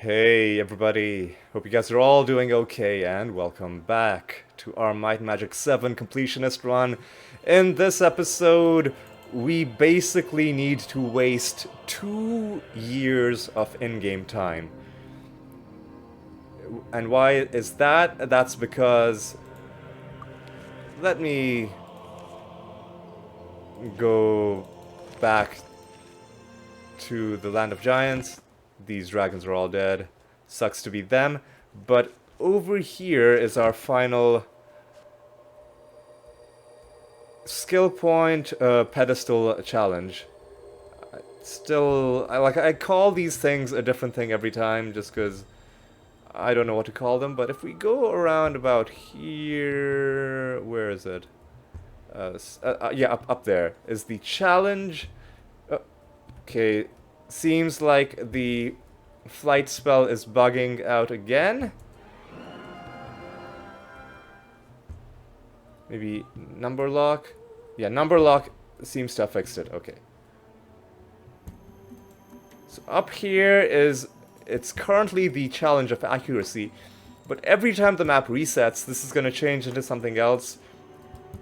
Hey everybody, hope you guys are all doing okay and welcome back to our Might and Magic VII completionist run. In this episode, we basically need to waste 2 years of in-game time. And why is that? That's because... Let me go back to the Land of Giants. These dragons are all dead. Sucks to be them. But over here is our final skill point pedestal challenge. Still, I call these things a different thing every time just because I don't know what to call them. But if we go around about here, where is it? Yeah, up there is the challenge. Okay, seems like the flight spell is bugging out again. Maybe number lock? Yeah, number lock seems to have fixed it. Okay. So up here it's currently the challenge of accuracy, but every time the map resets, this is going to change into something else.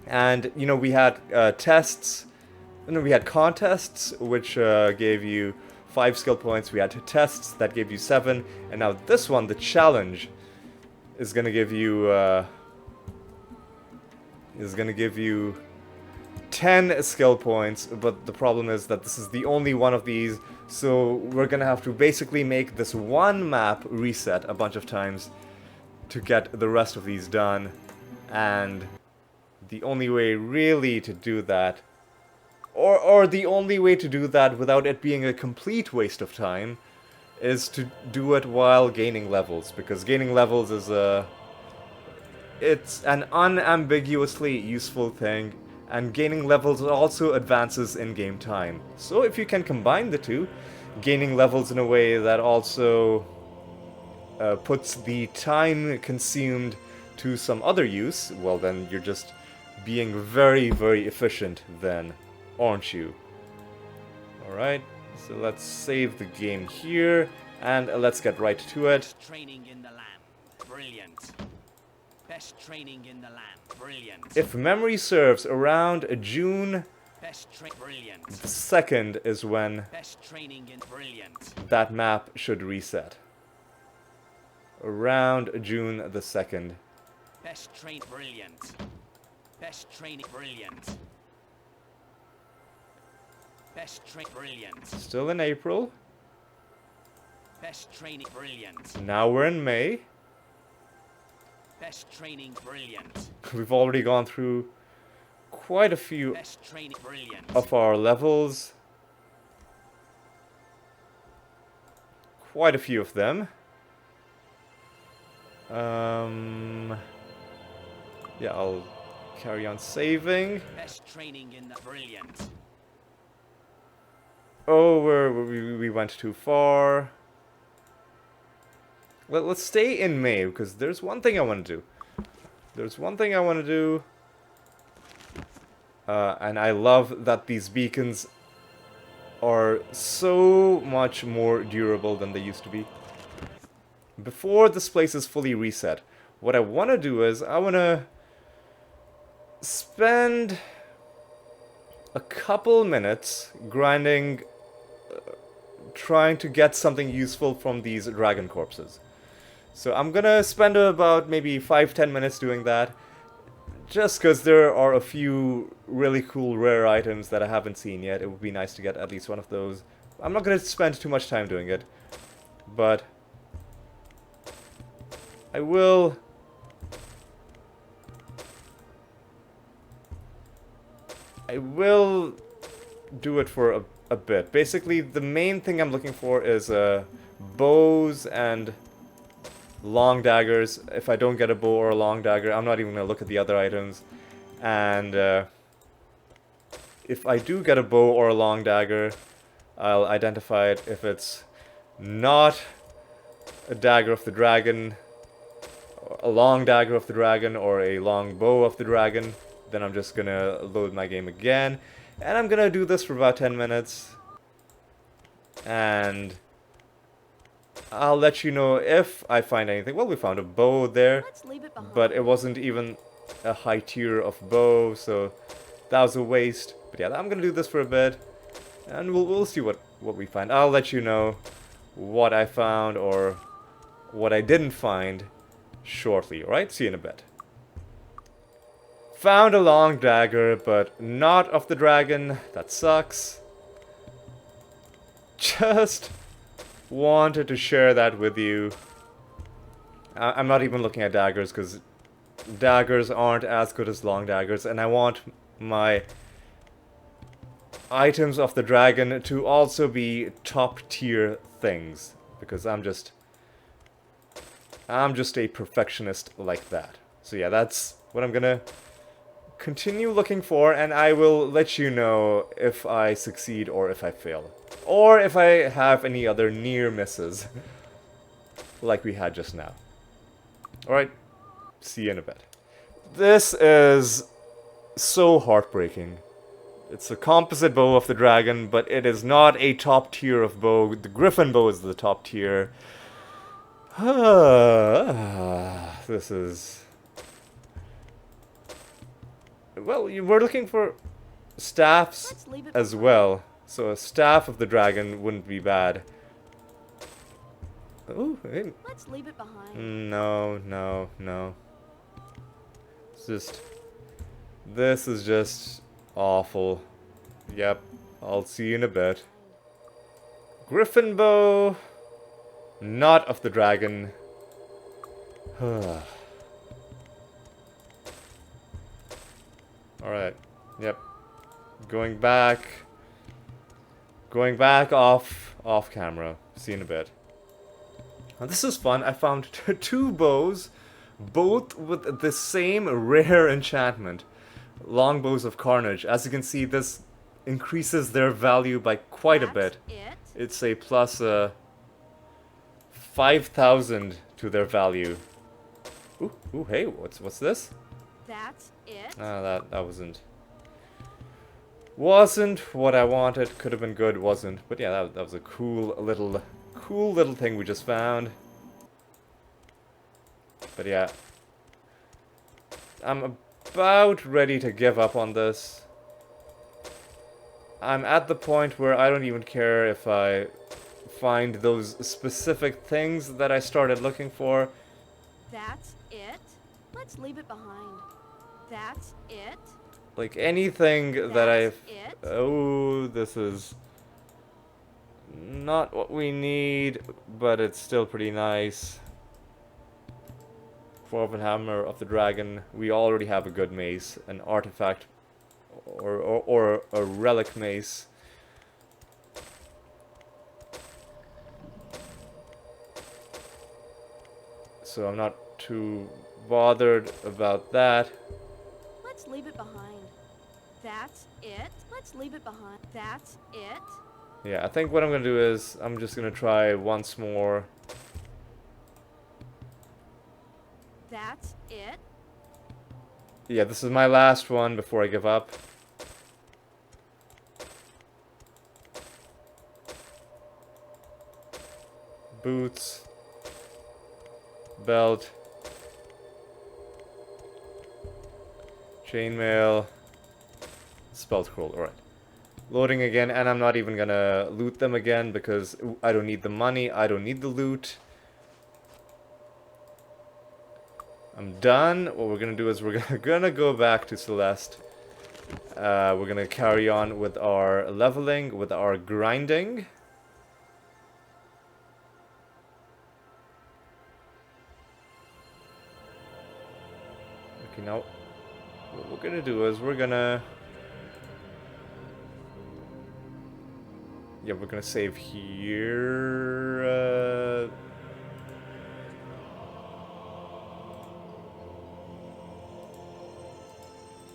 And, you know, we had tests. No, we had contests, which gave you 5 skill points. We had tests that gave you 7. And now this one, the challenge, is going to give you... 10 skill points. But the problem is that this is the only one of these. So we're going to have to basically make this one map reset a bunch of times to get the rest of these done. And the only way really to do that... Or the only way to do that without it being a complete waste of time is to do it while gaining levels, because gaining levels is it's an unambiguously useful thing, and gaining levels also advances in-game time. So if you can combine the two, gaining levels in a way that also puts the time consumed to some other use, well then you're just being very, very efficient then. Aren't you? Alright, so let's save the game here, and let's get right to it. Best training in the land. Brilliant. Best training in the land. Brilliant. If memory serves, around June Brilliant. the 2nd is when Best training in brilliant. that map should reset. Around June the 2nd. Best train brilliant. Best training brilliant. Best train brilliant. Still in April. Best training brilliant. Now we're in May. Best training brilliant. We've already gone through quite a few Best training brilliant. of our levels. Quite a few of them. Yeah, I'll carry on saving. Best training in the brilliant. Oh, we went too far. Let's stay in May, because there's one thing I want to do. And I love that these beacons are so much more durable than they used to be. Before this place is fully reset, what I want to do is I want to spend a couple minutes grinding, trying to get something useful from these dragon corpses. So I'm gonna spend about maybe 5-10 minutes doing that, just because there are a few really cool rare items that I haven't seen yet. It would be nice to get at least one of those. I'm not gonna spend too much time doing it, but I will do it for a bit. Basically, the main thing I'm looking for is bows and long daggers. If I don't get a bow or a long dagger, I'm not even going to look at the other items. And if I do get a bow or a long dagger, I'll identify it. If it's not a dagger of the dragon, a long dagger of the dragon, or a long bow of the dragon, then I'm just gonna load my game again. And I'm gonna do this for about 10 minutes. And I'll let you know if I find anything. Well, we found a bow there, Let's leave it behind. but it wasn't even a high tier of bow, so that was a waste. But yeah, I'm gonna do this for a bit, and we'll see what we find. I'll let you know what I found or what I didn't find shortly. Alright, see you in a bit. Found a long dagger, but not of the dragon. That sucks. Just wanted to share that with you. I'm not even looking at daggers because daggers aren't as good as long daggers, and I want my items of the dragon to also be top tier things because I'm just a perfectionist like that. So yeah, that's what I'm gonna continue looking for, and I will let you know if I succeed or if I fail. Or if I have any other near misses. Like we had just now. Alright, see you in a bit. This is so heartbreaking. It's a composite bow of the dragon, but it is not a top tier of bow. The griffin bow is the top tier. This is... Well, we're looking for staffs as well. So a staff of the dragon wouldn't be bad. Ooh, hey. Let's leave it behind. No. It's just... This is just awful. Yep, I'll see you in a bit. Griffin bow. Not of the dragon. Alright, yep. Going back off camera. See you in a bit. Now this is fun. I found two bows, both with the same rare enchantment. Longbows of Carnage. As you can see, this increases their value by quite a bit. It's a plus 5,000 to their value. Ooh, hey, what's this? That's it. Ah, that wasn't what I wanted. Could have been good, wasn't. But yeah, that was a cool little thing we just found. But yeah, I'm about ready to give up on this. I'm at the point where I don't even care if I find those specific things that I started looking for. That's it. Let's leave it behind. That's it. Like anything that I've... It. Oh, this is not what we need, but it's still pretty nice. Dwarven Hammer of the Dragon. We already have a good mace, an artifact or a relic mace. So I'm not too bothered about that. Let's leave it behind. That's it. Let's leave it behind. That's it. Yeah, I think what I'm gonna do is I'm just gonna try once more. That's it. Yeah, this is my last one before I give up. Boots. Belt. Chainmail. Spell scroll, alright. Loading again, and I'm not even gonna loot them again because I don't need the money, I don't need the loot. I'm done. What we're gonna do is we're gonna go back to Celeste. We're gonna carry on with our leveling, with our grinding. Okay, now what we're gonna do is we're gonna save here.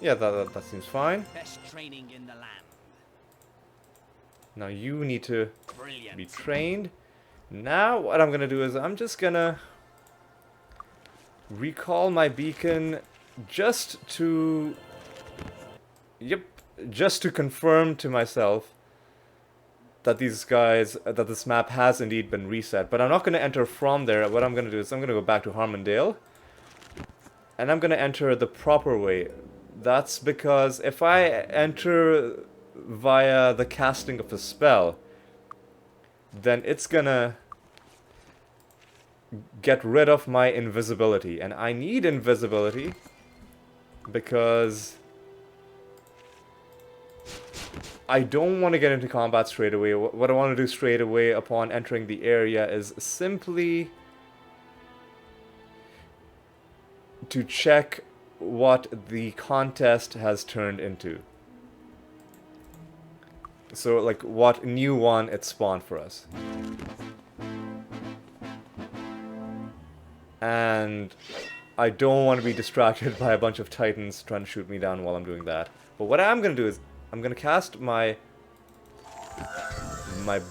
Yeah, that seems fine. Best training in the land. Now you need to Brilliant. be trained. Now what I'm gonna do is I'm just gonna recall my beacon just to... Yep, just to confirm to myself that this map has indeed been reset. But I'm not going to enter from there. What I'm going to do is I'm going to go back to Harmondale. And I'm going to enter the proper way. That's because if I enter via the casting of a spell, then it's going to get rid of my invisibility. And I need invisibility because I don't want to get into combat straight away. What I want to do straight away upon entering the area is simply to check what the contest has turned into. So, like, what new one it spawned for us. And I don't want to be distracted by a bunch of titans trying to shoot me down while I'm doing that. But what I'm going to do is I'm going to cast my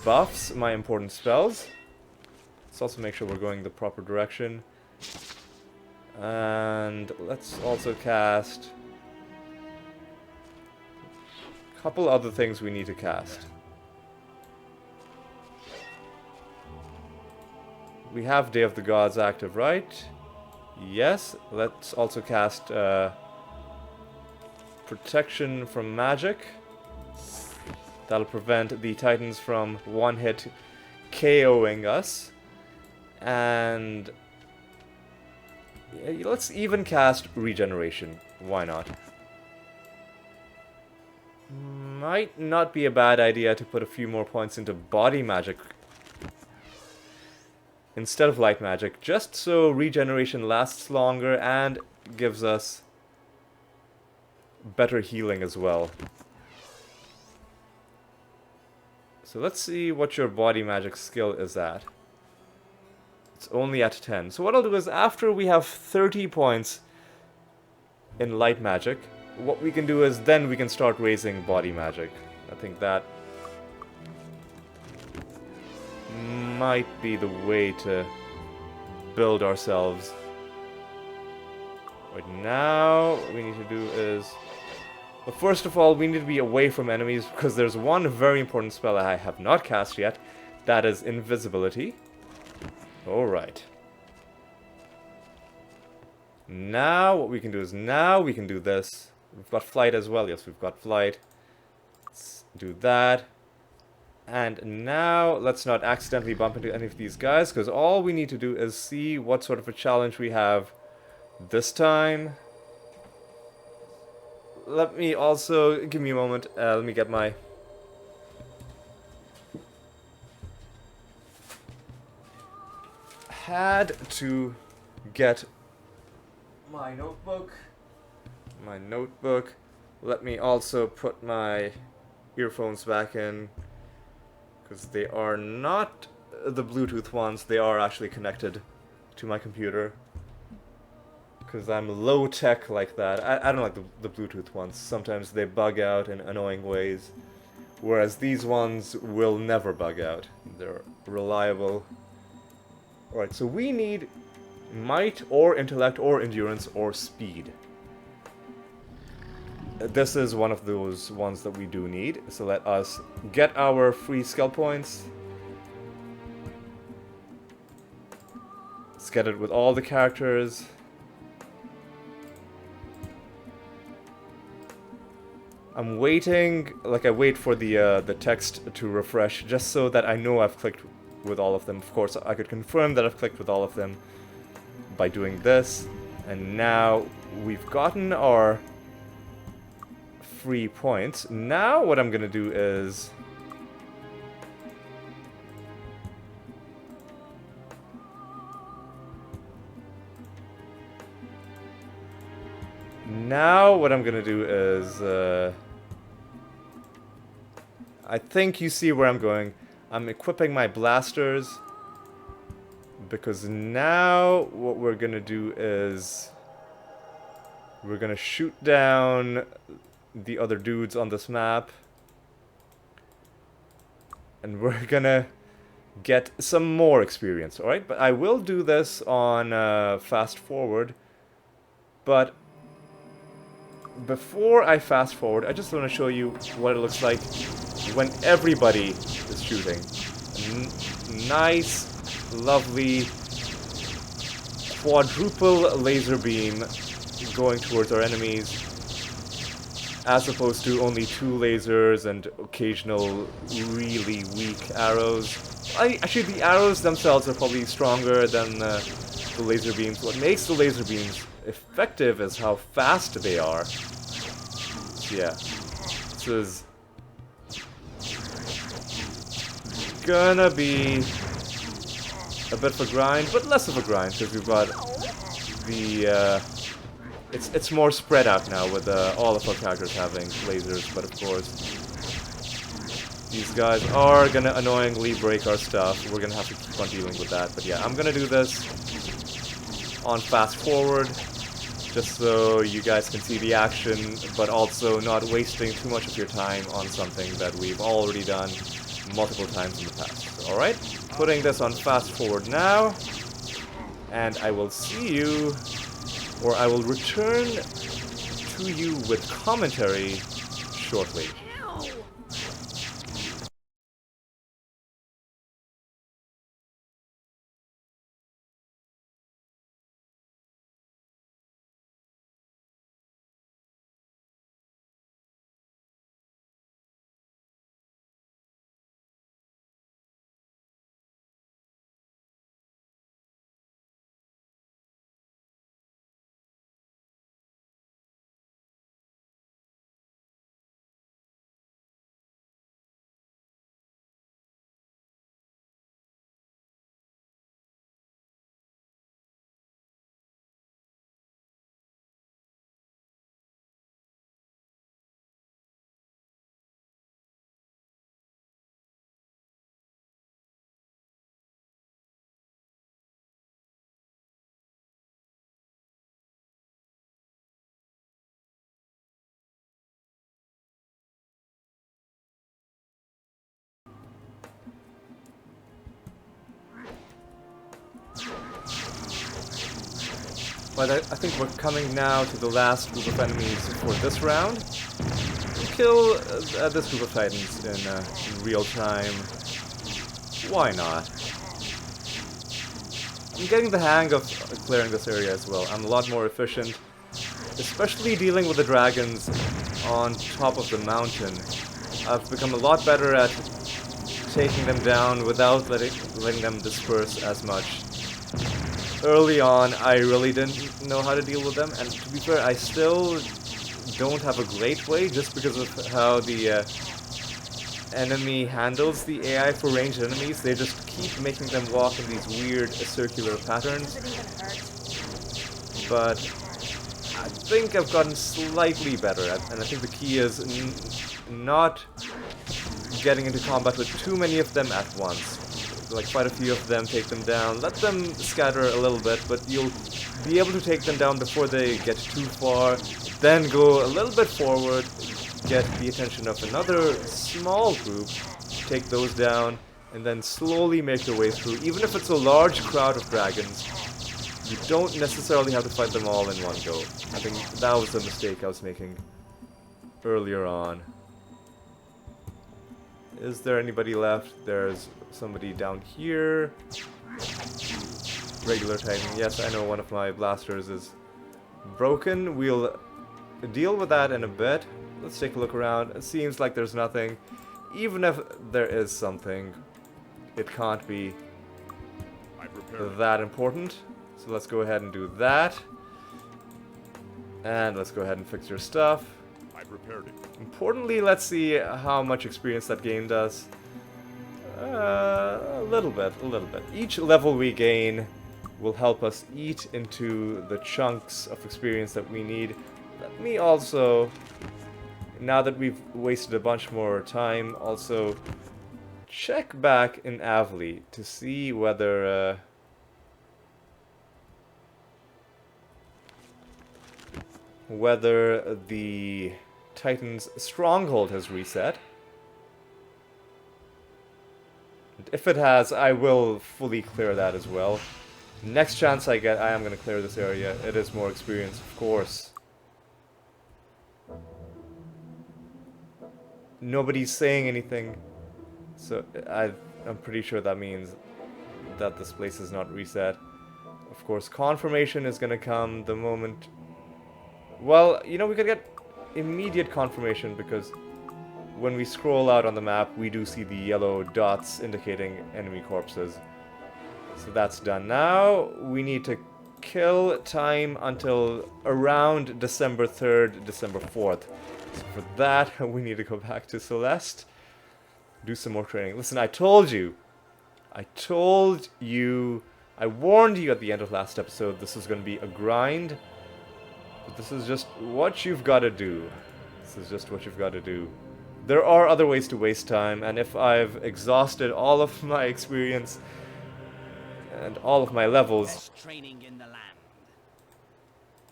buffs, my important spells. Let's also make sure we're going the proper direction. And let's also cast a couple other things we need to cast. We have Day of the Gods active, right? Yes. Let's also cast Protection from Magic. That'll prevent the Titans from one-hit KOing us. And yeah, let's even cast Regeneration. Why not? Might not be a bad idea to put a few more points into Body Magic instead of Light Magic, just so Regeneration lasts longer and gives us better healing as well. So let's see what your Body Magic skill is at. It's only at 10. So what I'll do is after we have 30 points in Light Magic, what we can do is then we can start raising Body Magic. I think that might be the way to build ourselves. Right now, what we need to do is... Well, first of all, we need to be away from enemies because there's one very important spell I have not cast yet. That is Invisibility. Alright. Now, what we can do is now we can do this. We've got Flight as well. Yes, we've got Flight. Let's do that. And now, let's not accidentally bump into any of these guys, because all we need to do is see what sort of a challenge we have this time. Let me also... Give me a moment. Let me get my... Had to get my notebook. Let me also put my earphones back in, because they are not the Bluetooth ones. They are actually connected to my computer, because I'm low tech like that. I don't like the Bluetooth ones. Sometimes they bug out in annoying ways, whereas these ones will never bug out. They're reliable. Alright, so we need might or intellect or endurance or speed. This is one of those ones that we do need, so let us get our free skill points. Let's get it with all the characters. I'm waiting, like I wait for the text to refresh just so that I know I've clicked with all of them. Of course, I could confirm that I've clicked with all of them by doing this. And now we've gotten our free points. Now what I'm gonna do is... I think you see where I'm going. I'm equipping my blasters, because now what we're gonna do is we're gonna shoot down the other dudes on this map, and we're gonna get some more experience, alright? But I will do this on fast forward, but before I fast forward, I just want to show you what it looks like when everybody is shooting. Nice, lovely quadruple laser beam going towards our enemies, as opposed to only 2 lasers and occasional really weak arrows. Actually, the arrows themselves are probably stronger than the laser beams. What makes the laser beams effective is how fast they are. So yeah, this is gonna be a bit of a grind, but less of a grind because we've got the it's more spread out now with all of our characters having lasers. But of course, these guys are gonna annoyingly break our stuff. We're gonna have to keep on dealing with that. But yeah, I'm gonna do this on fast forward, just so you guys can see the action, but also not wasting too much of your time on something that we've already done multiple times in the past. Alright, putting this on fast forward now, and I will see you, or I will return to you with commentary shortly. But I think we're coming now to the last group of enemies for this round. We'll kill this group of titans in real time. Why not? I'm getting the hang of clearing this area as well. I'm a lot more efficient, especially dealing with the dragons on top of the mountain. I've become a lot better at taking them down without letting them disperse as much. Early on, I really didn't know how to deal with them, and to be fair, I still don't have a great way, just because of how the enemy handles the AI for ranged enemies. They just keep making them walk in these weird circular patterns. But I think I've gotten slightly better at, and I think the key is not getting into combat with too many of them at once. Like, fight a few of them, take them down, let them scatter a little bit, but you'll be able to take them down before they get too far, then go a little bit forward, get the attention of another small group, take those down, and then slowly make your way through. Even if it's a large crowd of dragons, you don't necessarily have to fight them all in one go. I think that was the mistake I was making earlier on. Is there anybody left? There's somebody down here. Regular Titan. Yes, I know one of my blasters is broken. We'll deal with that in a bit. Let's take a look around. It seems like there's nothing. Even if there is something, it can't be that important. So let's go ahead and do that. And let's go ahead and fix your stuff. Repaired it. Importantly, let's see how much experience that game does. A little bit. Each level we gain will help us eat into the chunks of experience that we need. Let me also, now that we've wasted a bunch more time, also check back in Avli to see whether the Titan's stronghold has reset. And if it has, I will fully clear that as well. Next chance I get, I am going to clear this area. It is more experience, of course. nobody's saying anything. So I'm pretty sure that means that this place is not reset. Of course, confirmation is gonna come the moment... Well, you know, we could get immediate confirmation because when we scroll out on the map, we do see the yellow dots indicating enemy corpses. So that's done. Now we need to kill time until around December 3rd, December 4th. So for that, we need to go back to Celeste, do some more training. Listen, I told you, I warned you at the end of last episode this is going to be a grind, but this is just what you've got to do. This is just what you've got to do. There are other ways to waste time, and if I've exhausted all of my experience and all of my levels, Best training in the land.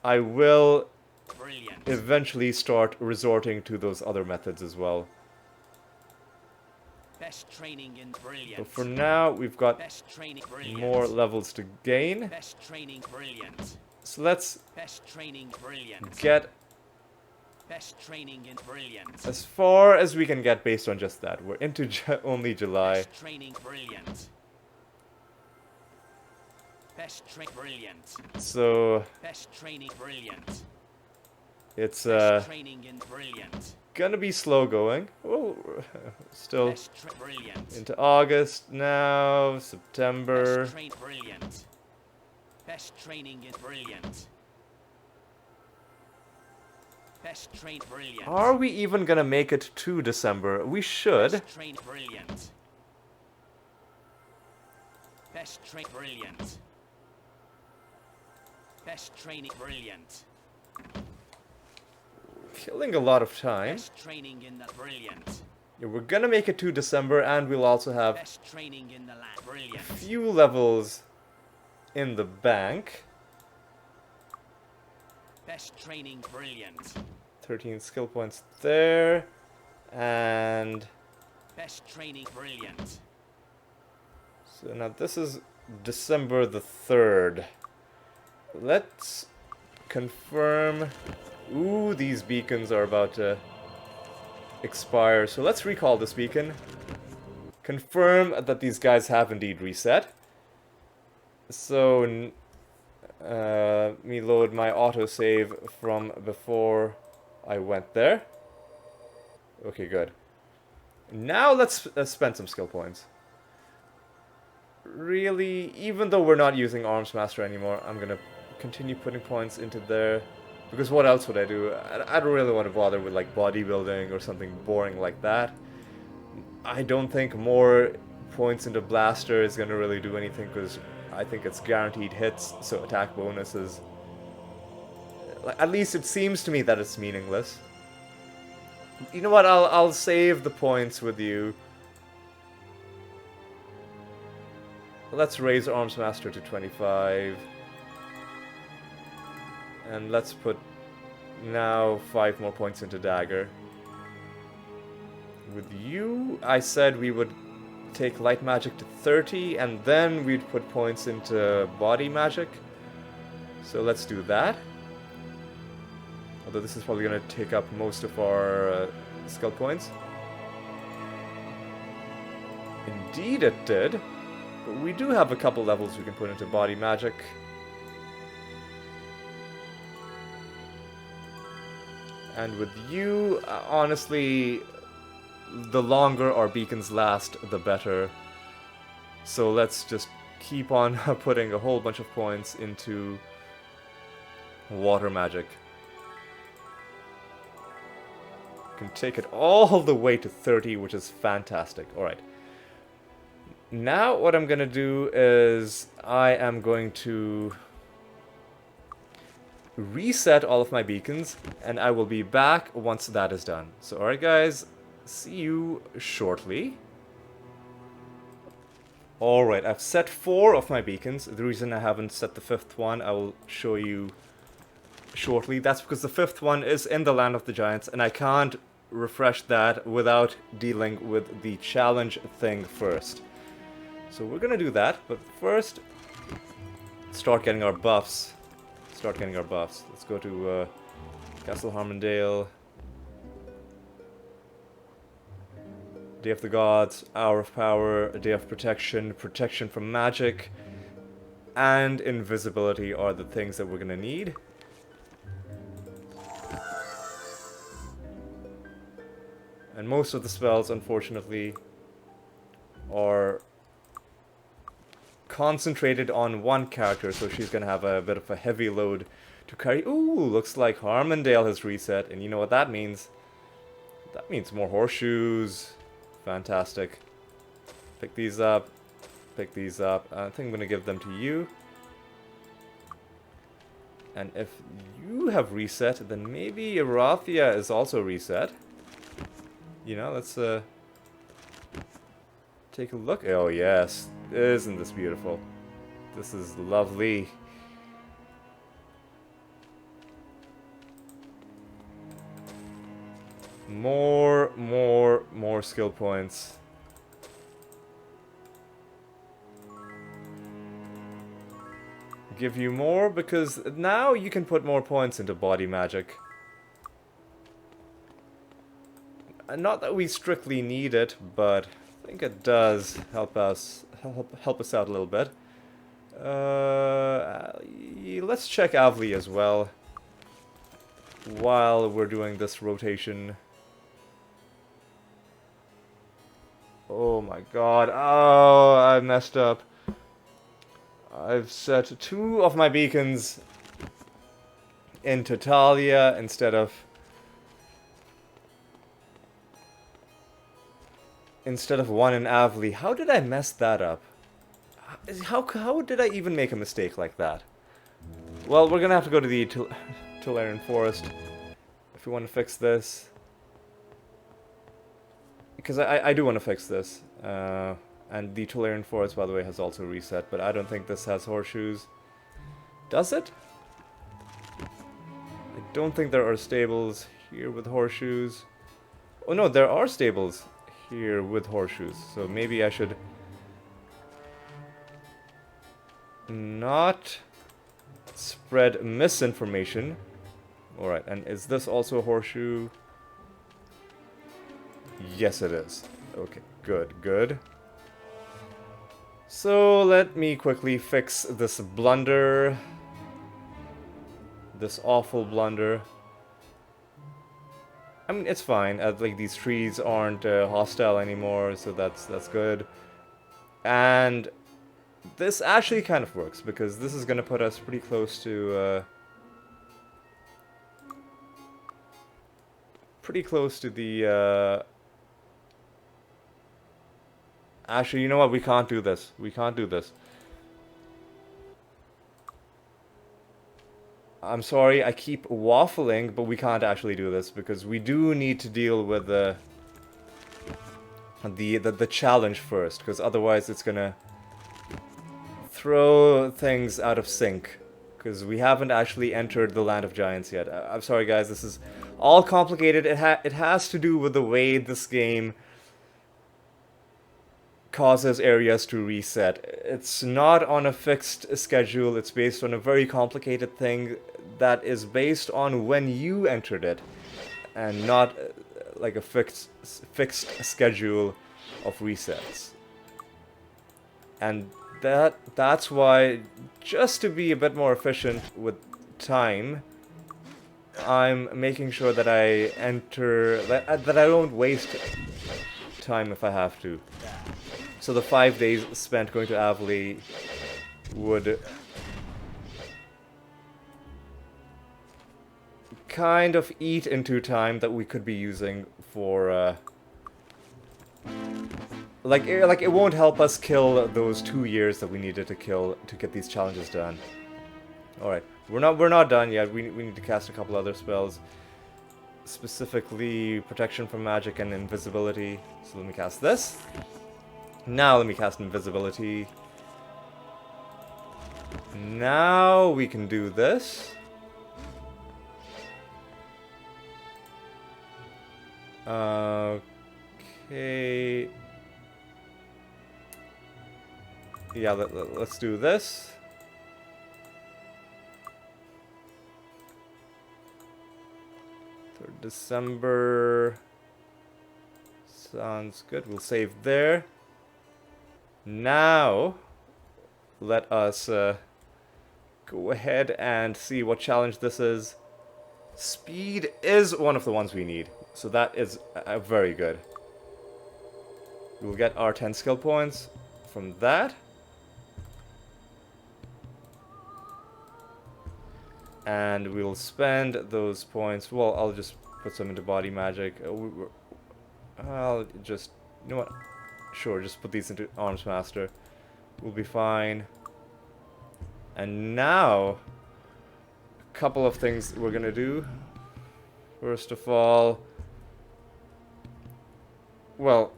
I will Brilliant. eventually start resorting to those other methods as well. Best training in brilliant. But for now, we've got Best training brilliant. more levels to gain. Best training brilliant. So let's Best training brilliant. get Best training in brilliant. as far as we can get based on just that. We're into only July. Best training brilliant. Best brilliant. So Best training brilliant. it's Best training in brilliant. gonna be slow going. Oh, still Best brilliant. into August now, September. Best train brilliant. Best training in brilliant. Best train brilliant. Are we even gonna make it to December? We should. Best train brilliant. Best train brilliant. Best training brilliant. Killing a lot of time. Best training in the brilliant. Yeah, we're gonna make it to December, and we'll also have Best training in the land. a Brilliant. few levels in the bank. Best training brilliant. 13 skill points there. And Best training brilliant. so now this is December the 3rd. Let's confirm. Ooh, these beacons are about to expire. So let's recall this beacon. Confirm that these guys have indeed reset. So, me load my autosave from before I went there. Okay, good. Now let's spend some skill points. Really, even though we're not using Arms Master anymore, I'm gonna continue putting points into there. Because what else would I do? I don't really want to bother with like bodybuilding or something boring like that. I don't think more points into Blaster is gonna really do anything because I think it's guaranteed hits, so attack bonuses. At least it seems to me that it's meaningless. You know what? I'll save the points with you. Let's raise Arms Master to 25. And let's put now 5 more points into Dagger. With you, I said we would take Light Magic to 30, and then we'd put points into Body Magic. So let's do that. Although this is probably going to take up most of our skill points. Indeed it did. But we do have a couple levels we can put into Body Magic. And with you, honestly, the longer our beacons last, the better. So let's just keep on putting a whole bunch of points into Water Magic. Can take it all the way to 30, which is fantastic. Alright. Now what I'm gonna do is I am going to reset all of my beacons, and I will be back once that is done. So alright guys, see you shortly. Alright, I've set 4 of my beacons. The reason I haven't set the 5th one, I will show you shortly. That's because the 5th one is in the Land of the Giants, and I can't refresh that without dealing with the challenge thing first. So we're gonna do that, but first, start getting our buffs. Let's go to Castle Harmondale. Day of the Gods, Hour of Power, Day of Protection, Protection from Magic, and Invisibility are the things that we're gonna need. And most of the spells, unfortunately, are concentrated on one character, so she's gonna have a bit of a heavy load to carry. Ooh, looks like Harmondale has reset, and you know what that means? That means more horseshoes. Fantastic. Pick these up. Pick these up. I think I'm gonna give them to you. And if you have reset, then maybe Arathia is also reset. You know, let's take a look. Oh yes, isn't this beautiful? This is lovely. More skill points. Give you more because now you can put more points into body magic. Not that we strictly need it, but I think it does help us out a little bit. Let's check Avli as well while we're doing this rotation. Oh my god. Oh, I messed up. I've set 2 of my beacons into Talia instead of one in Avli. How did I mess that up? How did I even make a mistake like that? Well, we're gonna have to go to the Tolarian Forest if we want to fix this. Because I do want to fix this. And the Tolarian Forest, by the way, has also reset, but I don't think this has horseshoes. Does it? I don't think there are stables here with horseshoes. Oh no, there are stables here with horseshoes, so maybe I should not spread misinformation. Alright, and is this also a horseshoe? Yes, it is. Okay, good. So let me quickly fix this blunder. This awful blunder. I mean, it's fine. Like, these trees aren't hostile anymore, so that's good. And this actually kind of works, because this is going to put us pretty close to... the... Actually, you know what? We can't do this. We can't do this. I'm sorry, I keep waffling, but we can't actually do this because we do need to deal with the challenge first, because otherwise it's gonna throw things out of sync. Because we haven't actually entered the Land of Giants yet. I'm sorry, guys. This is all complicated. It has to do with the way this game causes areas to reset. It's not on a fixed schedule. It's based on a very complicated thing that is based on when you entered it, and not like a fixed schedule of resets. And that's why, just to be a bit more efficient with time, I'm making sure that I enter that I don't waste time if I have to. So the 5 days spent going to Avli would kind of eat into time that we could be using for like it won't help us kill those 2 years that we needed to kill to get these challenges done. All right, we're not done yet. We need to cast a couple other spells, specifically protection from magic and invisibility. So let me cast this. Now let me cast invisibility. Now we can do this. Okay. Yeah, let's do this. December Sounds good. We'll save there. Now, let us go ahead and see what challenge this is. Speed is one of the ones we need, so that is very good. We'll get our 10 skill points from that. And we'll spend those points. Well, I'll just put some into body magic. I'll just, you know what? Sure, just put these into arms master. We'll be fine. And now, a couple of things we're gonna do. First of all, well,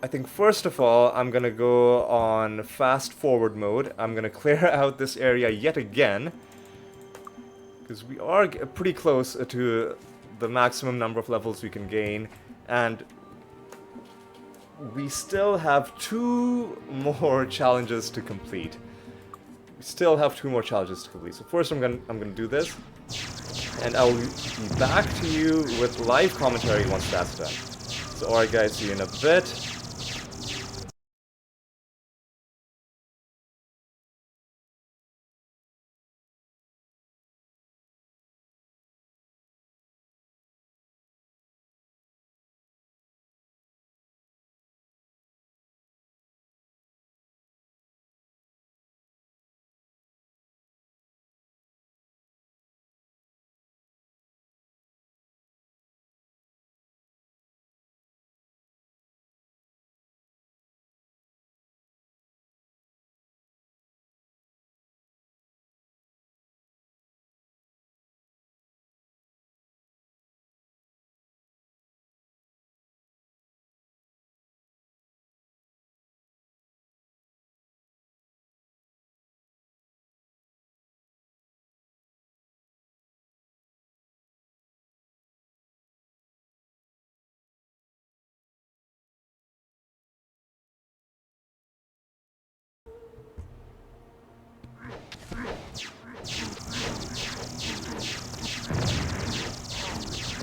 I think first of all, I'm gonna go on fast forward mode. I'm gonna clear out this area yet again, because we are pretty close to the maximum number of levels we can gain, and we still have 2 more challenges to complete. We still have 2 more challenges to complete. So first I'm gonna do this, and I'll be back to you with live commentary once that's done. So alright guys, see you in a bit.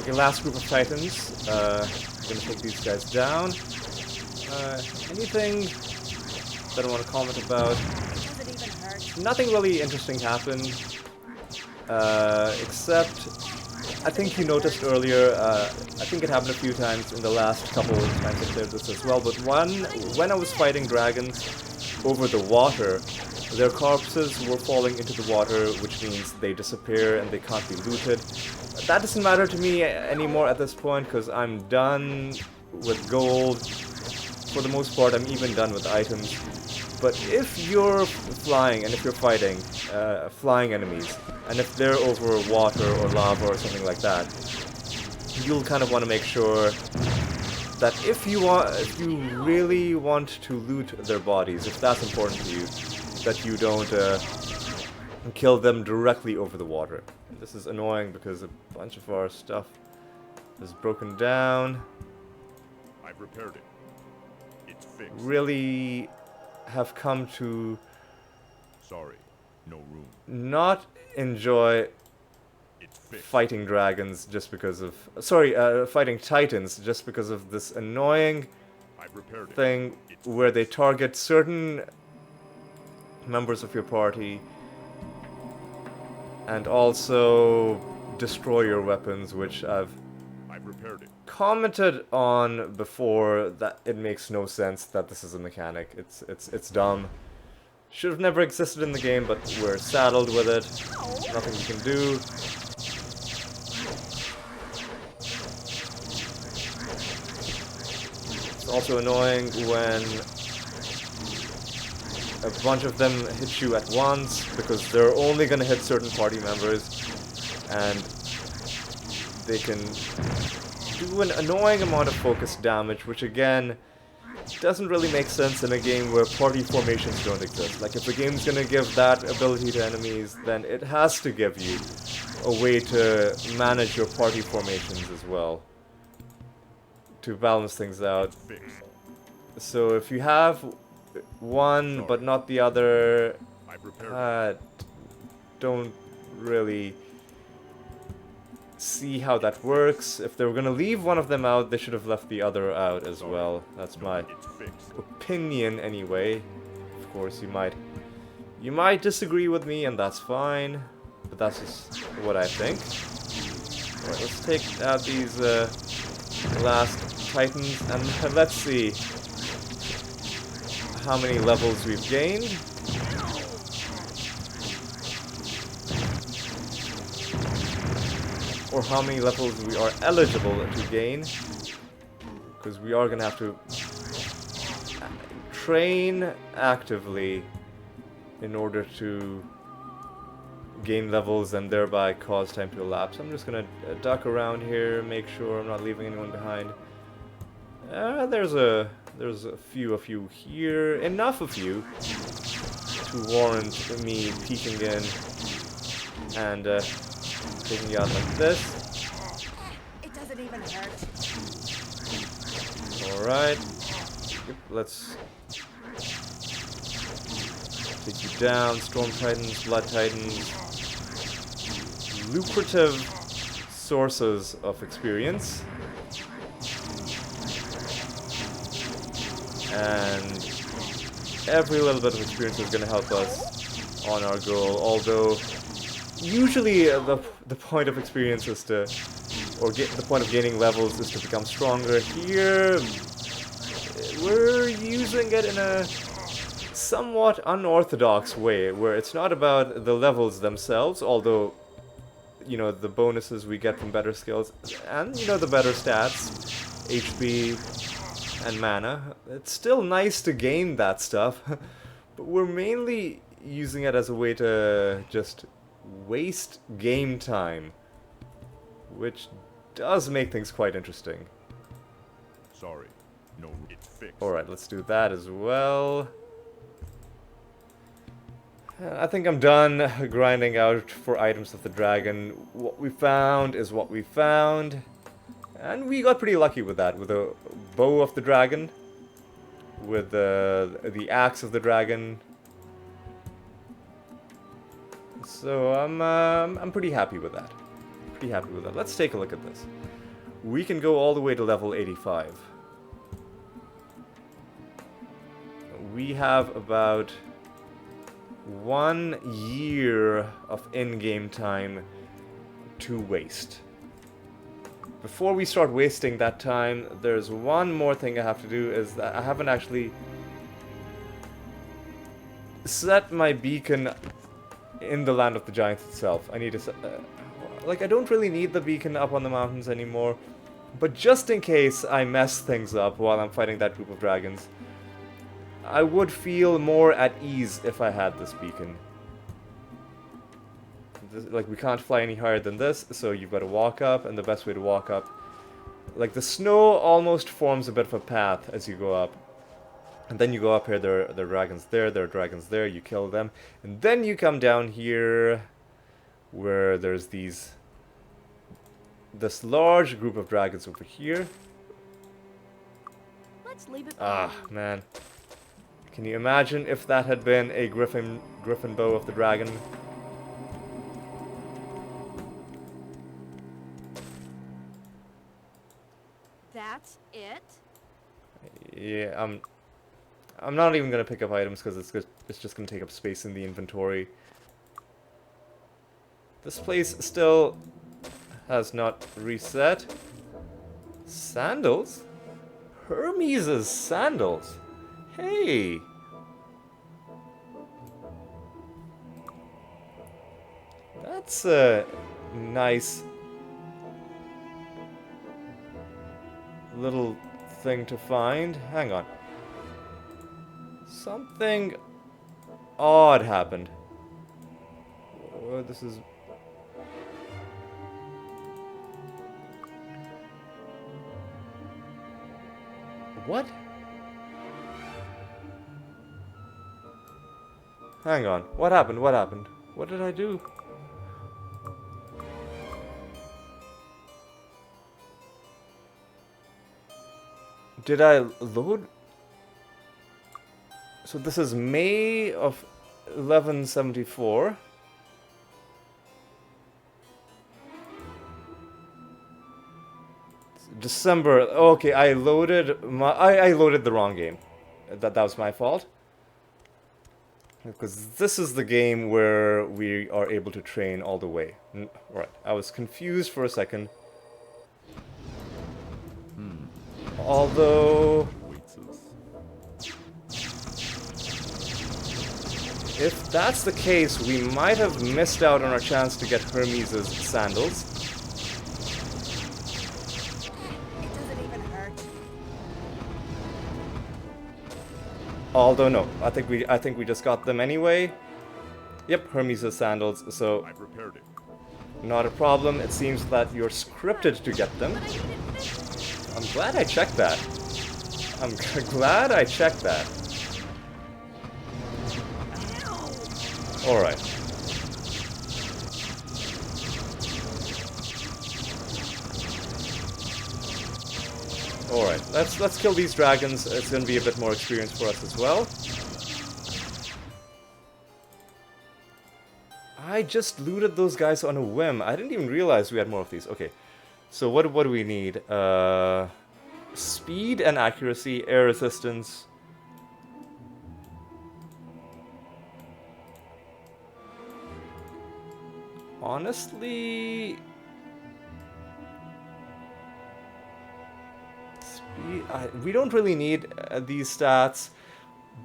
Okay, last group of titans. I'm gonna take these guys down. Anything that I want to comment about? Does it even hurt? Nothing really interesting happened, except I think you noticed earlier. I think it happened a few times in the last couple of times I played this as well. But when I was fighting dragons over the water, their corpses were falling into the water, which means they disappear and they can't be looted. That doesn't matter to me anymore at this point, because I'm done with gold. For the most part, I'm even done with items. But if you're flying, and if you're fighting flying enemies, and if they're over water or lava or something like that, you'll kind of want to make sure that if you really want to loot their bodies, if that's important to you, that you don't kill them directly over the water. This is annoying because a bunch of our stuff is broken down. I've repaired it. It's fixed. Really have come to Sorry, no room. not enjoy It's fixed. fighting dragons just because of... fighting titans just because of this annoying I've repaired it. thing where they target certain members of your party and also destroy your weapons, which I've repaired it. commented on before that it makes no sense that this is a mechanic. It's dumb. Should have never existed in the game, but we're saddled with it. Nothing we can do. It's also annoying when a bunch of them hit you at once, because they're only gonna hit certain party members, and they can do an annoying amount of focus damage, which again doesn't really make sense in a game where party formations don't exist. Like, if the game's gonna give that ability to enemies, then it has to give you a way to manage your party formations as well, to balance things out. Fixed. So if you have one but not the other, I've repaired it. don't really see how that works. If they were gonna leave one of them out, they should have left the other out as well. That's my It's fixed. opinion anyway. Of course, you might disagree with me, and that's fine. But that's just what I think. Alright, let's take out these last titans, and let's see how many levels we've gained. Or how many levels we are eligible to gain. Because we are gonna have to train actively in order to gain levels and thereby cause time to elapse. I'm just gonna duck around here, make sure I'm not leaving anyone behind. There's a few here, enough of you to warrant me peeking in and taking you out like this. It doesn't even hurt. Alright. Yep, let's take you down. Storm Titans, Blood Titans. Lucrative sources of experience. And every little bit of experience is going to help us on our goal, although usually the point of experience is to, or the point of gaining levels is to become stronger. Here, we're using it in a somewhat unorthodox way, where it's not about the levels themselves, although, you know, the bonuses we get from better skills, and, you know, the better stats, HP, and mana. It's still nice to gain that stuff, but we're mainly using it as a way to just waste game time, which does make things quite interesting. Sorry. No, it's fixed. Alright, let's do that as well. I think I'm done grinding out for items of the dragon. What we found is what we found. And we got pretty lucky with that, with a bow of the dragon, with the axe of the dragon. So I'm pretty happy with that. Pretty happy with that. Let's take a look at this. We can go all the way to level 85. We have about 1 year of in-game time to waste. Before we start wasting that time, there's one more thing I have to do, is that I haven't actually set my beacon in the land of the giants itself. I need to set, like, I don't really need the beacon up on the mountains anymore, but just in case I mess things up while I'm fighting that group of dragons, I would feel more at ease if I had this beacon. Like, we can't fly any higher than this, so you've got to walk up, and the best way to walk up, like, the snow almost forms a bit of a path as you go up. And then you go up here, there are dragons there, dragons there, you kill them. And then you come down here, where there's this large group of dragons over here. Let's leave it Ah, behind. man. Can you imagine if that had been a griffin bow of the dragon? That's it? Yeah, I'm not even gonna pick up items because it's just gonna take up space in the inventory. This place still has not reset. Sandals? Hermes' sandals? Hey! That's a nice little thing to find. Hang on. Something odd happened. Oh, this is... What? Hang on. What happened? What happened? What did I do? Did I load? So this is May of 1174. December. Okay, I loaded I loaded the wrong game. That was my fault. Because this is the game where we are able to train all the way. Right, I was confused for a second. Although, Waits us. if that's the case, we might have missed out on our chance to get Hermes' sandals. It doesn't even hurt. Although no, I think we just got them anyway. Yep, Hermes' sandals, so I've repaired it. not a problem. It seems that you're scripted to get them. But I need it fixed. I'm glad I checked that. I'm glad I checked that. Alright. Alright, let's kill these dragons. It's gonna be a bit more experience for us as well. I just looted those guys on a whim. I didn't even realize we had more of these. Okay. So what do we need? Speed and accuracy, air resistance. Honestly, speed. We don't really need these stats,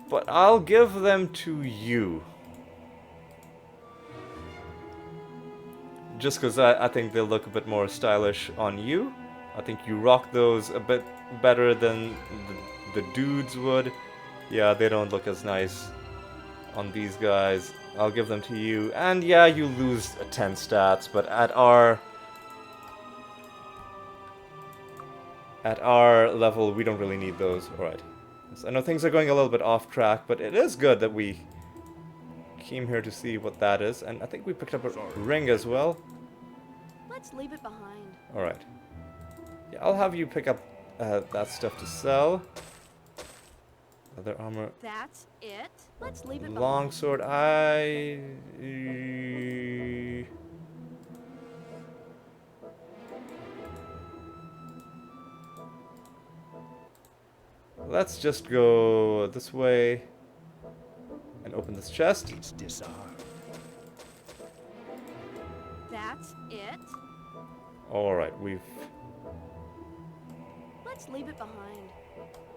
but I'll give them to you. Just because I think they'll look a bit more stylish on you. I think you rock those a bit better than the dudes would. Yeah, they don't look as nice on these guys. I'll give them to you. And yeah, you lose 10 stats, but at our level, we don't really need those. Alright. So I know things are going a little bit off track, but it is good that we came here to see what that is. And I think we picked up a ring as well. Let's leave it behind. Alright. Yeah, I'll have you pick up that stuff to sell. Leather armor. That's it. Let's leave it behind. Longsword, let's just go this way and open this chest. It's disarmed. That's it. Alright, we've... Let's leave it behind.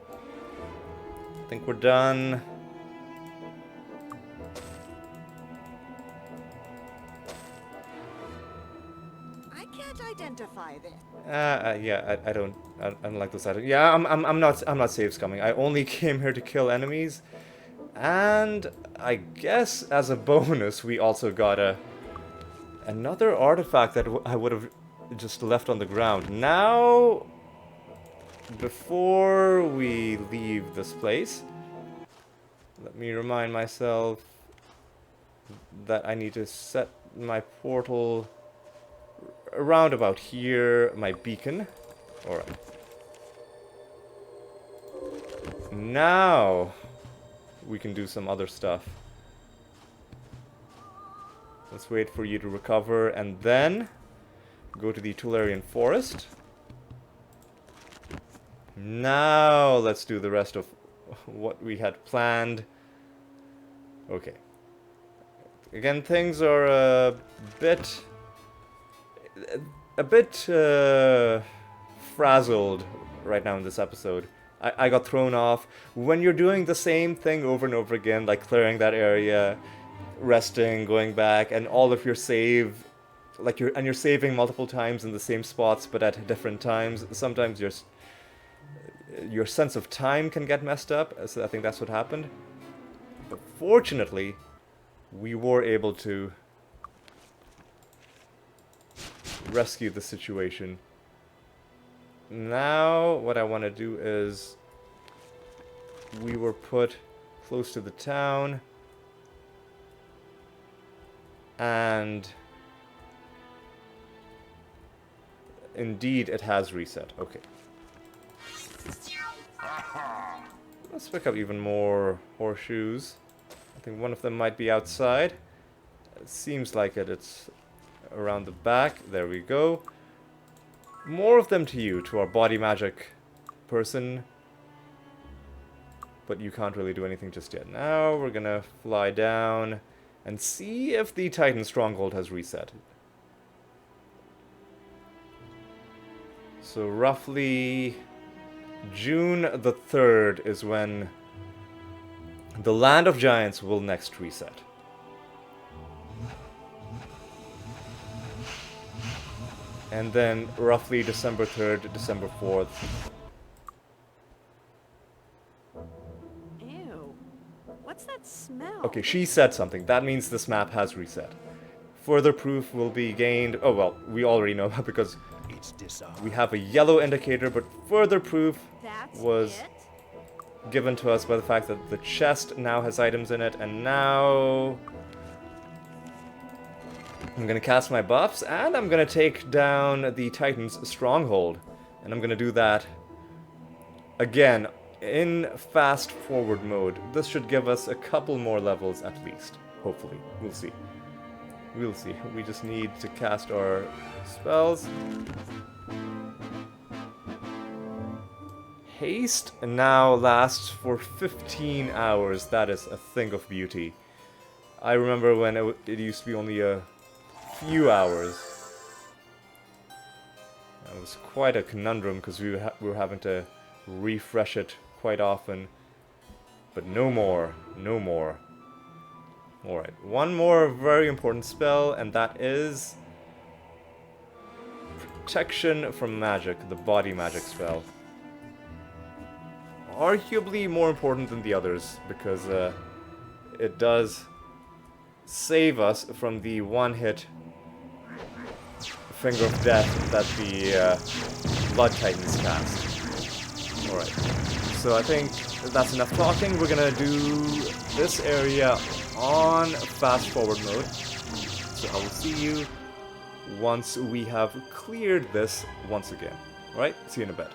I think we're done. I can't identify this. Yeah, I don't like this item. Yeah, I'm not save scumming. I only came here to kill enemies, and I guess as a bonus we also got another artifact that I would have just left on the ground. Now, before we leave this place, let me remind myself that I need to set my portal around about here, my beacon. Alright. Now we can do some other stuff. Let's wait for you to recover and then go to the Tularian Forest. Now let's do the rest of what we had planned. Okay. Again, things are a bit frazzled right now in this episode. I got thrown off. When you're doing the same thing over and over again, like clearing that area, resting, going back, and all of your save, like you're saving multiple times in the same spots but at different times, sometimes your sense of time can get messed up, so I think that's what happened. But fortunately, we were able to rescue the situation. Now, what I want to do is, we were put close to the town, and indeed it has reset. Okay. Let's pick up even more horseshoes. I think one of them might be outside. It seems like it. It's around the back. There we go. more of them to you, to our body magic person. But you can't really do anything just yet. Now we're gonna fly down and see if the Titan Stronghold has reset. So roughly June the 3rd is when the Land of Giants will next reset. And then roughly December 3rd, December 4th. Ew. What's that smell? Okay, she said something. That means this map has reset. Further proof will be gained. Oh, well, we already know because It's disarmed. we have a yellow indicator, but further proof That's was it? given to us by the fact that the chest now has items in it, and now I'm gonna cast my buffs, and I'm gonna take down the Titan's stronghold. And I'm gonna do that again in fast forward mode. This should give us a couple more levels at least. Hopefully. We'll see. We'll see. We just need to cast our spells. Haste now lasts for 15 hours. That is a thing of beauty. I remember when it used to be only a few hours. It was quite a conundrum because we were having to refresh it quite often. But no more. No more. Alright, one more very important spell, and that is Protection from Magic, the body magic spell. Arguably more important than the others, because it does save us from the one-hit Finger of Death that the Blood Titans cast. Alright, so I think that's enough talking. We're gonna do this area on fast forward mode. So I will see you once we have cleared this once again. Alright, see you in a bit.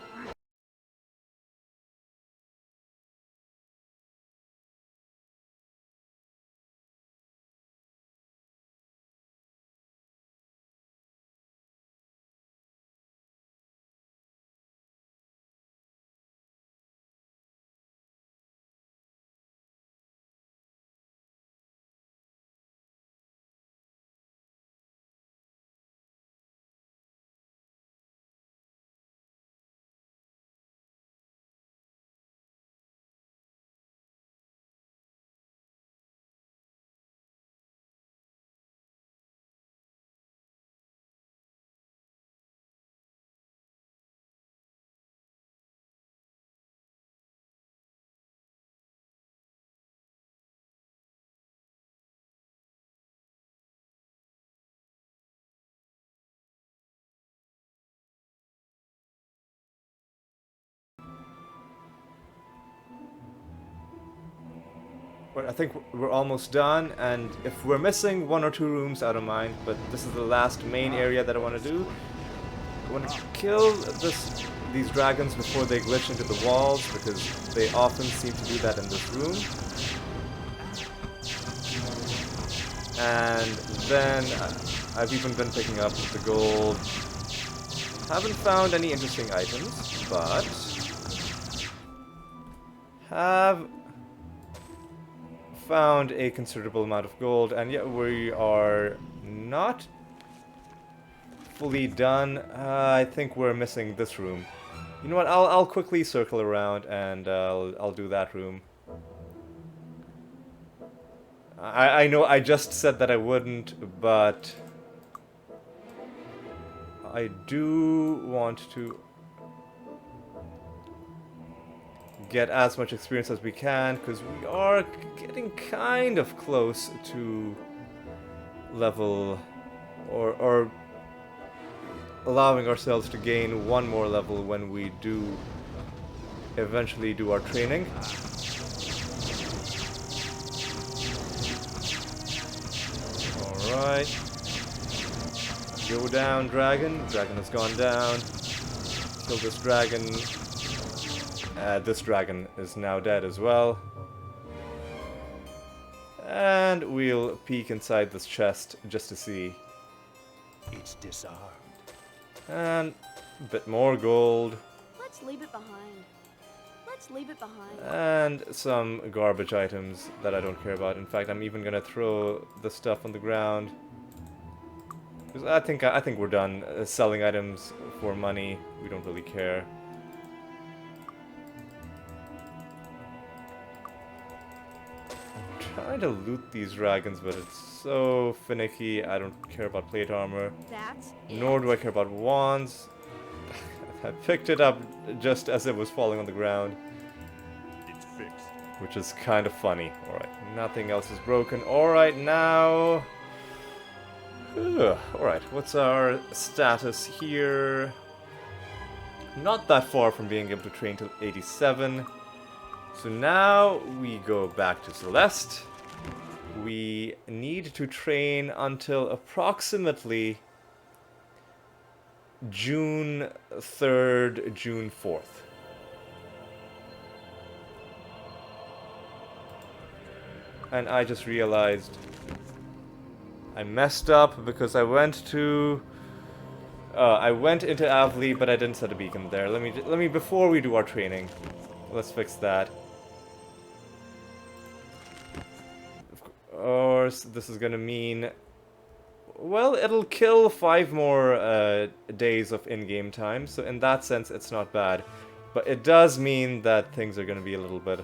But I think we're almost done, and if we're missing one or two rooms, I don't mind, but this is the last main area that I want to do. I want to kill these dragons before they glitch into the walls, because they often seem to do that in this room. And then I've even been picking up the gold. Haven't found any interesting items, but have found a considerable amount of gold, and yet we are not fully done. I think we're missing this room. You know what? I'll quickly circle around and I'll do that room. I know I just said that I wouldn't, but I do want to get as much experience as we can, because we are getting kind of close to level, or allowing ourselves to gain one more level when we do eventually do our training. Alright. Go down, dragon. Dragon has gone down. Kill this dragon. This dragon is now dead as well. And we'll peek inside this chest just to see. It's disarmed. And A bit more gold. Let's leave it behind. Let's leave it behind. And some garbage items that I don't care about. In fact, I'm even gonna throw the stuff on the ground. Because I think we're done selling items for money. We don't really care. I'm trying to loot these dragons, but it's so finicky. I don't care about plate armor. That's Nor do I care about wands. I picked it up just as it was falling on the ground, It's fixed. which is kind of funny. Alright, nothing else is broken. Alright, now... Alright, what's our status here? Not that far from being able to train till 87. So now we go back to Celeste. We need to train until approximately June 3rd, June 4th. And I just realized I messed up because I went into Avli, but I didn't set a beacon there. Let me before we do our training, let's fix that. Of course, this is gonna mean, well, it'll kill 5 more days of in-game time, so in that sense, it's not bad. But it does mean that things are gonna be a little bit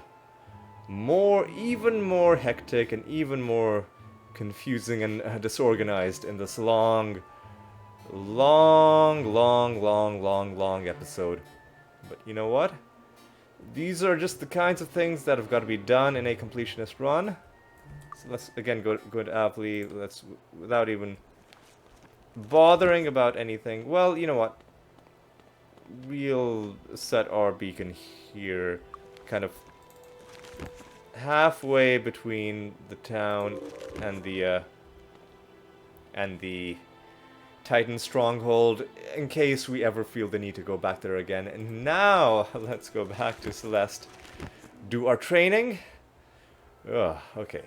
more, even more hectic and even more confusing and disorganized in this long episode. But you know what? These are just the kinds of things that have got to be done in a completionist run. So let's again go to Avli. Let's, without even bothering about anything. Well, you know what? We'll set our beacon here, kind of halfway between the town and the Titan stronghold, in case we ever feel the need to go back there again. And now let's go back to Celeste, do our training. Okay.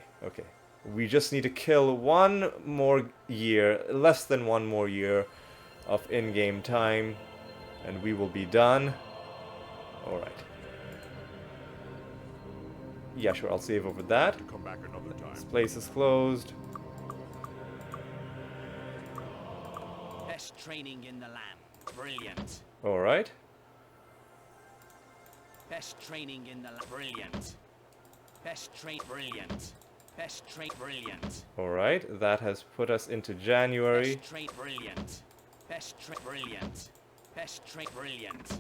We just need to kill one more year, less than one more year of in-game time, and we will be done. Alright. Yeah, sure, I'll save over that. Come back another time. This place is closed. Best training in the land. Brilliant. Alright. Best training in the land. Brilliant. Best train. Brilliant. Best train. Brilliant. Alright, that has put us into January. Best train. Brilliant. Best train. Brilliant. Best train. Brilliant.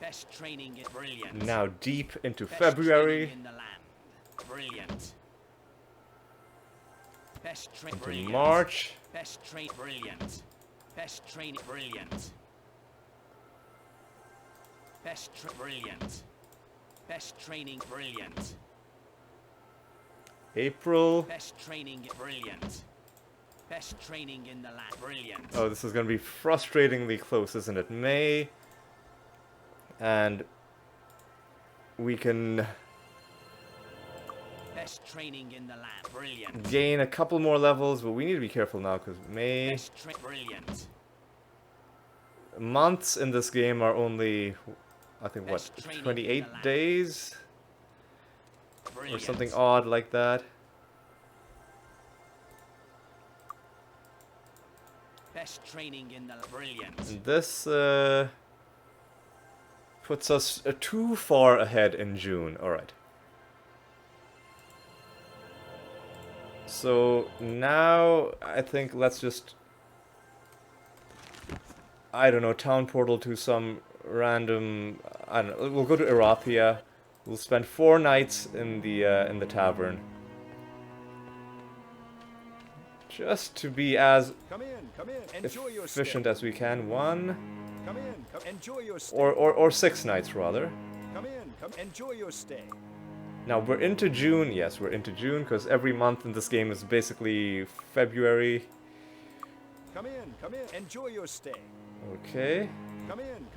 Best training is brilliant. Now deep into Best February. training in the land. Brilliant. Best train. Into Brilliant. March. Best train. Brilliant. Best train. Brilliant. Best brilliant. Best training. Brilliant. April. Best training. Brilliant. Best training in the land. Brilliant. Oh, this is going to be frustratingly close, isn't it? May. And we can Best training in the land. Brilliant. gain a couple more levels, but we need to be careful now because May. Best brilliant. Months in this game are only, I think, what, Best training in 28 the land. days? Or Brilliant. something odd like that. Best training in the brilliant. And this puts us too far ahead in June. Alright. So now I think let's just, I don't know, town portal to some random, I don't know, we'll go to Erathia. We'll spend 4 nights in the tavern. Just to be as Come in, enjoy your efficient stay. as we can. 1 Come in, enjoy your stay. or 6 nights rather. Come enjoy your stay. Now we're into June. Yes, we're into June because every month in this game is basically February. Come in, enjoy your stay. Okay. Come in,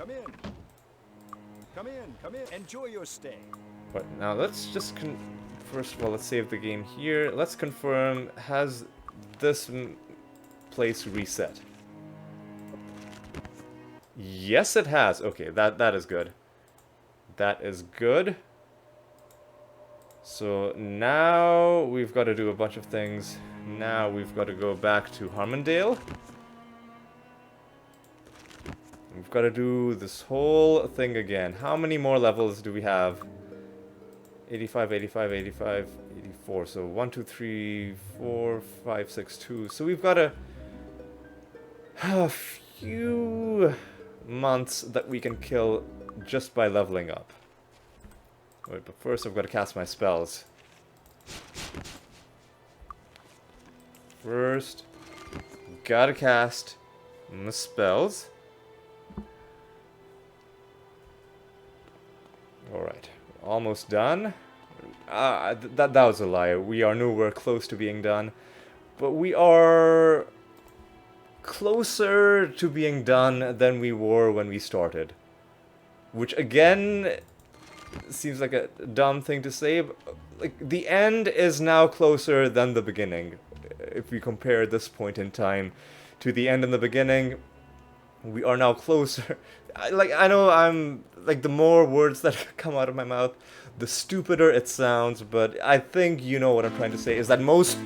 enjoy your stay. But now let's just first of all, let's save the game here. Let's confirm, has this place reset? Yes, it has. Okay, that is good. That is good. So now we've got to do a bunch of things. Now we've got to go back to Harmondale. We've got to do this whole thing again. How many more levels do we have? 85, 85, 85, 84. So 1, 2, 3, 4, 5, 6, 2. So we've got a few months that we can kill just by leveling up. Wait, but first I've got to cast my spells. First, gotta cast my spells. Alright, almost done. That was a lie. We are nowhere close to being done. But we are closer to being done than we were when we started. Which again seems like a dumb thing to say, but like the end is now closer than the beginning. If we compare this point in time to the end and the beginning, we are now closer. I know I'm like, the more words that come out of my mouth, the stupider it sounds, but I think you know what I'm trying to say, is that most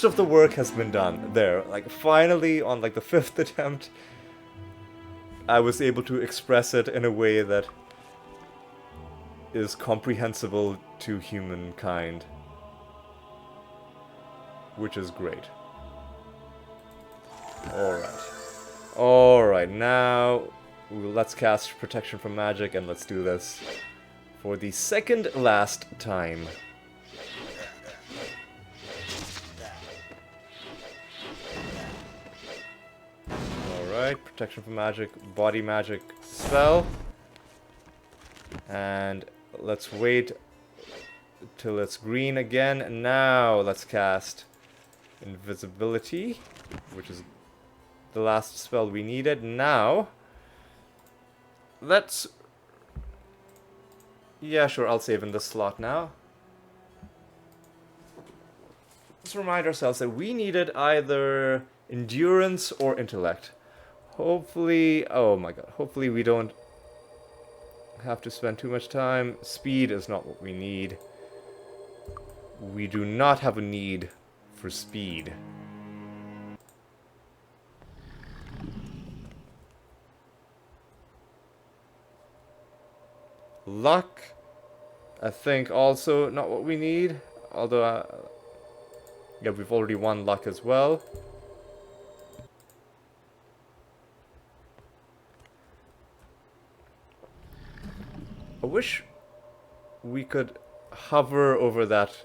of the work has been done there. Like finally on like the 5th attempt, I was able to express it in a way that is comprehensible to humankind, which is great. Alright, now let's cast Protection from Magic and let's do this for the second last time. Alright, Protection from Magic, Body Magic spell. And let's wait till it's green again. And now let's cast Invisibility, which is the last spell we needed. Now, let's... Yeah, sure, I'll save in this slot now. Let's remind ourselves that we needed either Endurance or Intellect. Hopefully... Oh my god, hopefully we don't have to spend too much time. Speed is not what we need. We do not have a need for speed. Luck, I think also not what we need. Although, yeah, we've already won luck as well. I wish we could hover over that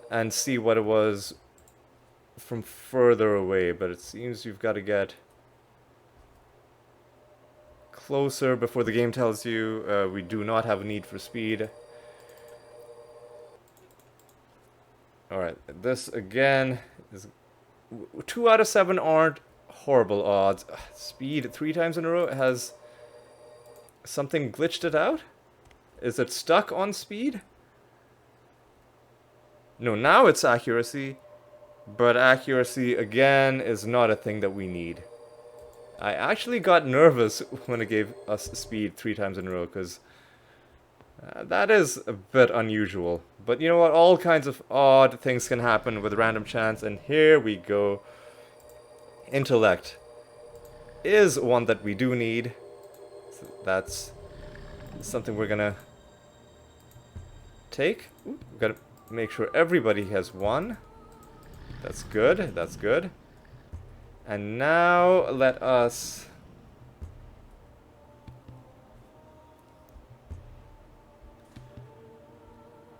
and see what it was from further away, but it seems you've got to get closer before the game tells you we do not have a need for speed. Alright, this again is... 2 out of 7 aren't horrible odds. Speed 3 times in a row. Has something glitched it out? Is it stuck on speed? No, now it's accuracy. But accuracy, again, is not a thing that we need. I actually got nervous when it gave us speed 3 times in a row, because that is a bit unusual. But you know what? All kinds of odd things can happen with random chance, and here we go. Intellect is one that we do need. So that's something we're gonna take. Ooh, we've got to make sure everybody has 1. That's good, that's good. And now let us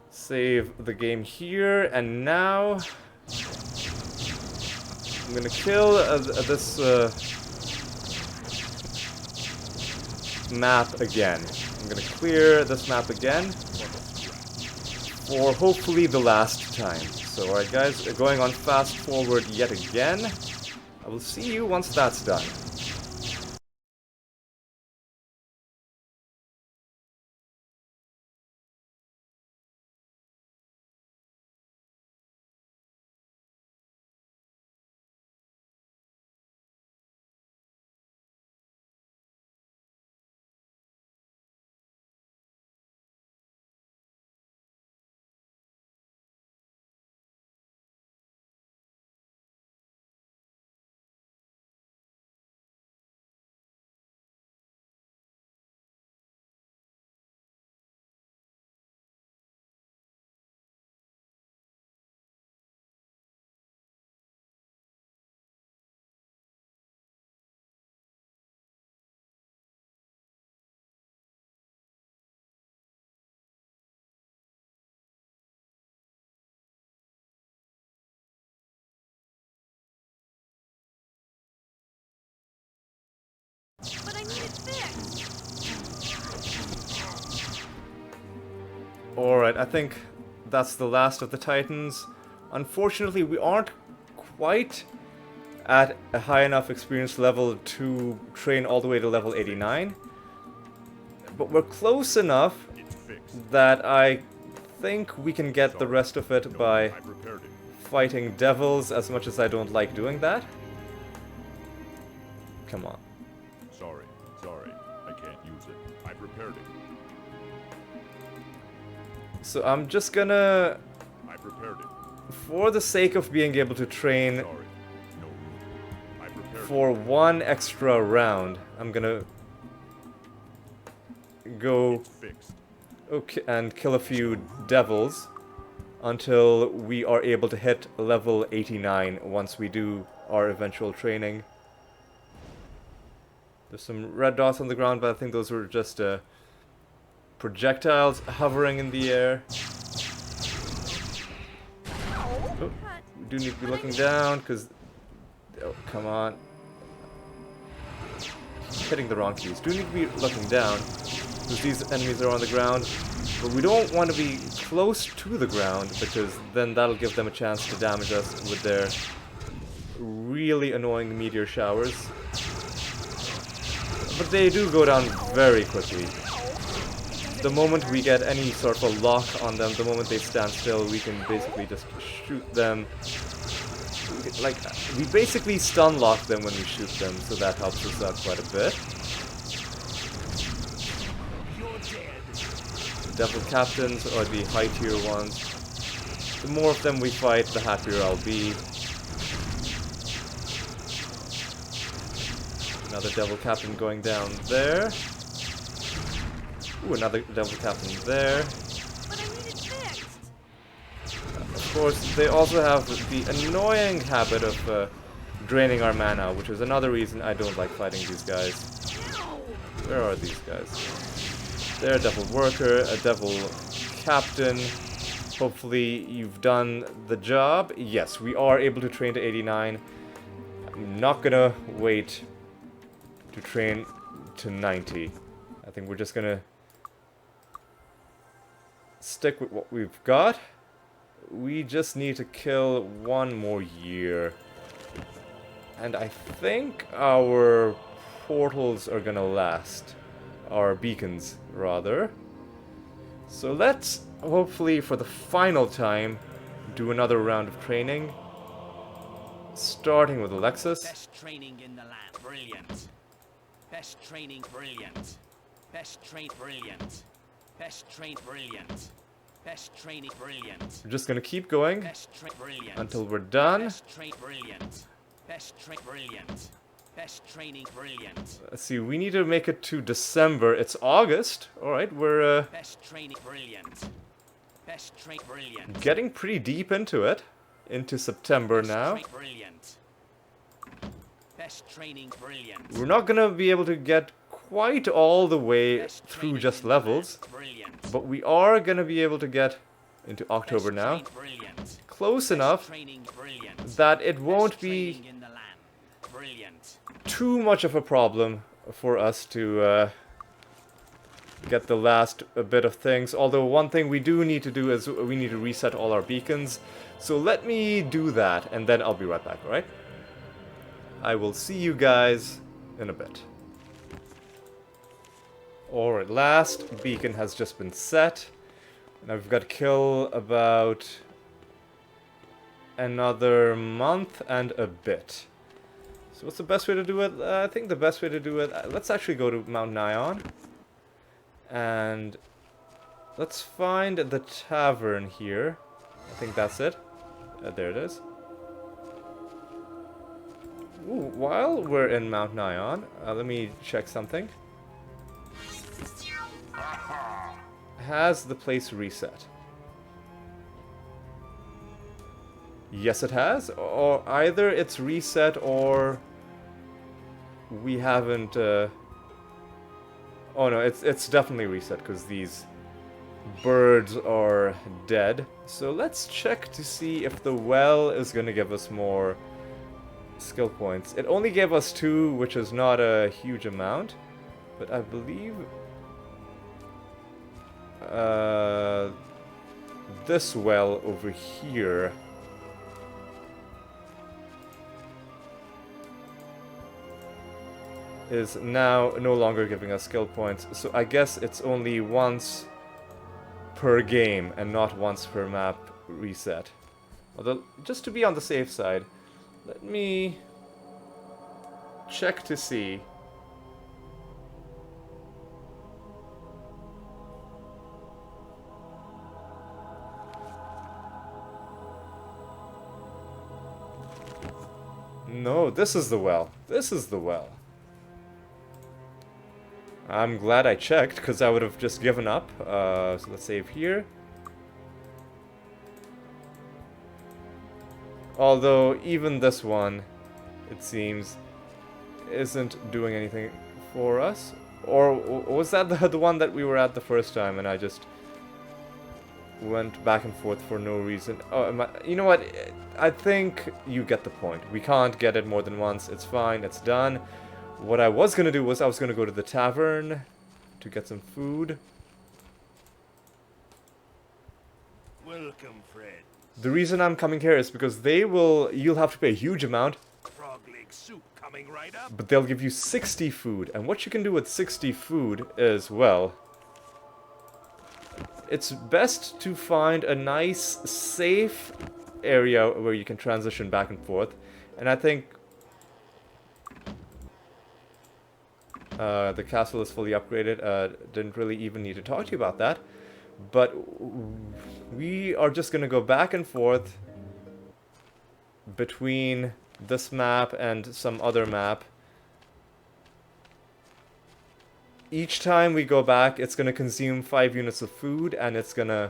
save the game here, and now I'm gonna kill this map again. I'm gonna clear this map again for hopefully the last time. So alright guys, going on fast forward yet again. I will see you once that's done. I need it fixed. Alright, I think that's the last of the Titans. Unfortunately, we aren't quite at a high enough experience level to train all the way to level 89. But we're close enough It's fixed. that I think we can get the rest of it by I've repaired it. fighting devils, as much as I don't like doing that. Come on. Sorry. I can't use it. I've repaired it. So I'm just gonna, I've repaired it. for the sake of being able to train Sorry. No room. I've repaired for it. one extra round, I'm gonna go It's fixed. okay, and kill a few devils until we are able to hit level 89 once we do our eventual training. There's some red dots on the ground, but I think those were just projectiles hovering in the air. Oh, we do need to be looking down, because... Oh, come on. Hitting the wrong keys. Do need to be looking down, because these enemies are on the ground. But we don't want to be close to the ground, because then that'll give them a chance to damage us with their really annoying meteor showers. But they do go down very quickly. The moment we get any sort of lock on them, the moment they stand still, we can basically just shoot them. Like, we basically stun lock them when we shoot them, so that helps us out quite a bit. The devil captains are the high tier ones. The more of them we fight, the happier I'll be. Another devil captain going down there. Ooh, another devil captain there. But I need it fixed. Of course, they also have the annoying habit of draining our mana, which is another reason I don't like fighting these guys. Where are these guys? They're a devil worker, a devil captain. Hopefully you've done the job. Yes, we are able to train to 89. I'm not gonna wait to train to 90. I think we're just gonna stick with what we've got. We just need to kill one more year. And I think our portals are gonna last. Our beacons, rather. So let's, hopefully for the final time, do another round of training. Starting with Alexis. Best training in the land. Brilliant. Best training. Brilliant. Best train. Brilliant. Best train. Brilliant. Best training. Brilliant. We're just gonna keep going Best train. Brilliant. until we're done. Best train. Brilliant. Best train. Brilliant. Best training. Brilliant. Let's see, we need to make it to December. It's August. Alright, we're Best training. Brilliant. Best train. Brilliant. getting pretty deep into it. Into September now. Best train. Brilliant. Best training. Brilliant. We're not gonna be able to get quite all the way Best through training just in the land. levels, Brilliant. but we are gonna be able to get into October Best now. train. Brilliant. Close Best enough training. Brilliant. that it Best won't training be in the land. Brilliant. too much of a problem for us to get the last bit of things. Although one thing we do need to do is we need to reset all our beacons. So let me do that and then I'll be right back, alright? I will see you guys in a bit. Alright, last beacon has just been set. And I've got to kill about another month and a bit. So what's the best way to do it? I think the best way to do it... let's actually go to Mount Nion. And let's find the tavern here. I think that's it. There it is. Ooh, while we're in Mount Nion, let me check something. Has the place reset? Yes, it has. Or either it's reset or we haven't... oh no, it's definitely reset because these birds are dead. So let's check to see if the well is going to give us more skill points. It only gave us 2, which is not a huge amount. But I believe this well over here is now no longer giving us skill points. So I guess it's only once per game and not once per map reset. Although, just to be on the safe side, let me check to see. No, this is the well. This is the well. I'm glad I checked, because I would have just given up. So let's save here. Although, even this one, it seems, isn't doing anything for us. Or was that the one that we were at the first time and I just went back and forth for no reason? Oh, you know what? I think you get the point. We can't get it more than once. It's fine. It's done. What I was going to do was I was going to go to the tavern to get some food. Welcome, friend. The reason I'm coming here is because you'll have to pay a huge amount, Frog leg soup coming right up. but they'll give you 60 food. And what you can do with 60 food is, well, it's best to find a nice, safe area where you can transition back and forth. And I think the castle is fully upgraded. Didn't really even need to talk to you about that. But we are just going to go back and forth between this map and some other map. Each time we go back, it's going to consume 5 units of food, and it's going to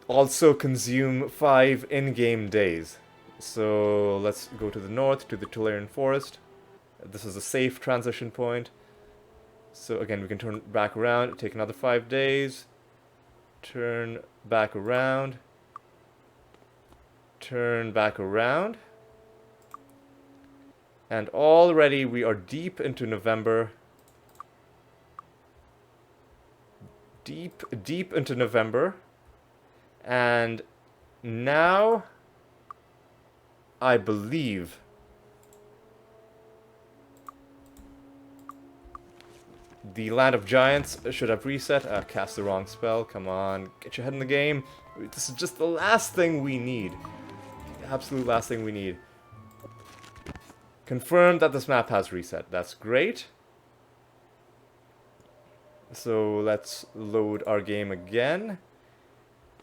also consume 5 in-game days. So let's go to the north, to the Tolarian Forest. This is a safe transition point. So again, we can turn back around, take another 5 days, turn back around, turn back around, and already we are deep into November. Deep into November. And now, I believe the Land of Giants should have reset. Cast the wrong spell. Come on, get your head in the game. This is just the last thing we need. The absolute last thing we need. Confirm that this map has reset. That's great. So let's load our game again.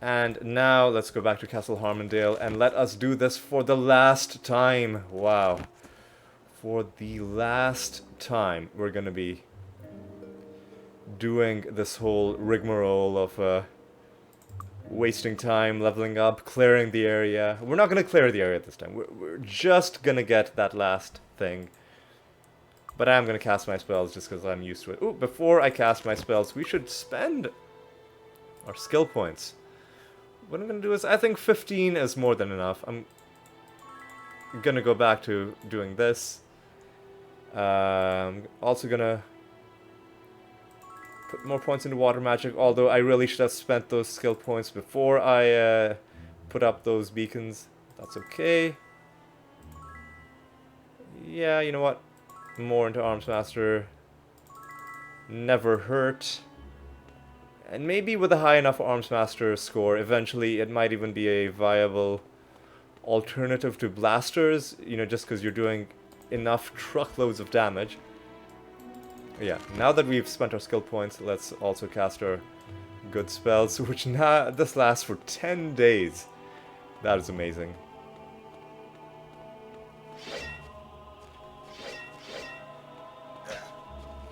And now let's go back to Castle Harmondale and let us do this for the last time. Wow. For the last time, we're going to be doing this whole rigmarole of wasting time, leveling up, clearing the area. We're not going to clear the area this time. We're just going to get that last thing. But I am going to cast my spells just because I'm used to it. Ooh, before I cast my spells, we should spend our skill points. What I'm going to do is, I think 15 is more than enough. I'm going to go back to doing this. I'm also going to put more points into water magic, although I really should have spent those skill points before I put up those beacons. That's okay. Yeah, you know what? More into Arms Master. Never hurt. And maybe with a high enough Arms Master score, eventually it might even be a viable alternative to blasters, you know, just because you're doing enough truckloads of damage. Yeah, now that we've spent our skill points, let's also cast our good spells, which now this lasts for 10 days. That is amazing.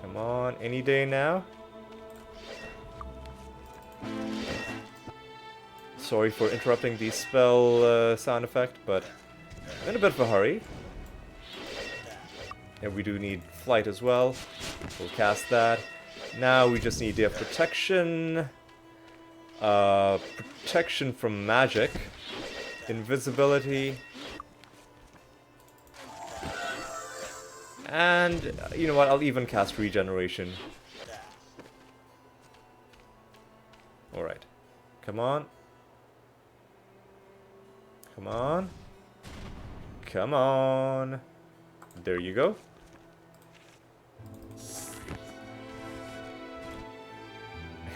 Come on, any day now. Sorry for interrupting the spell sound effect, but I'm in a bit of a hurry. And we do need flight as well. We'll cast that. Now we just need Day of Protection. Protection from magic. Invisibility. And you know what, I'll even cast regeneration. Alright. Come on. Come on. Come on. There you go.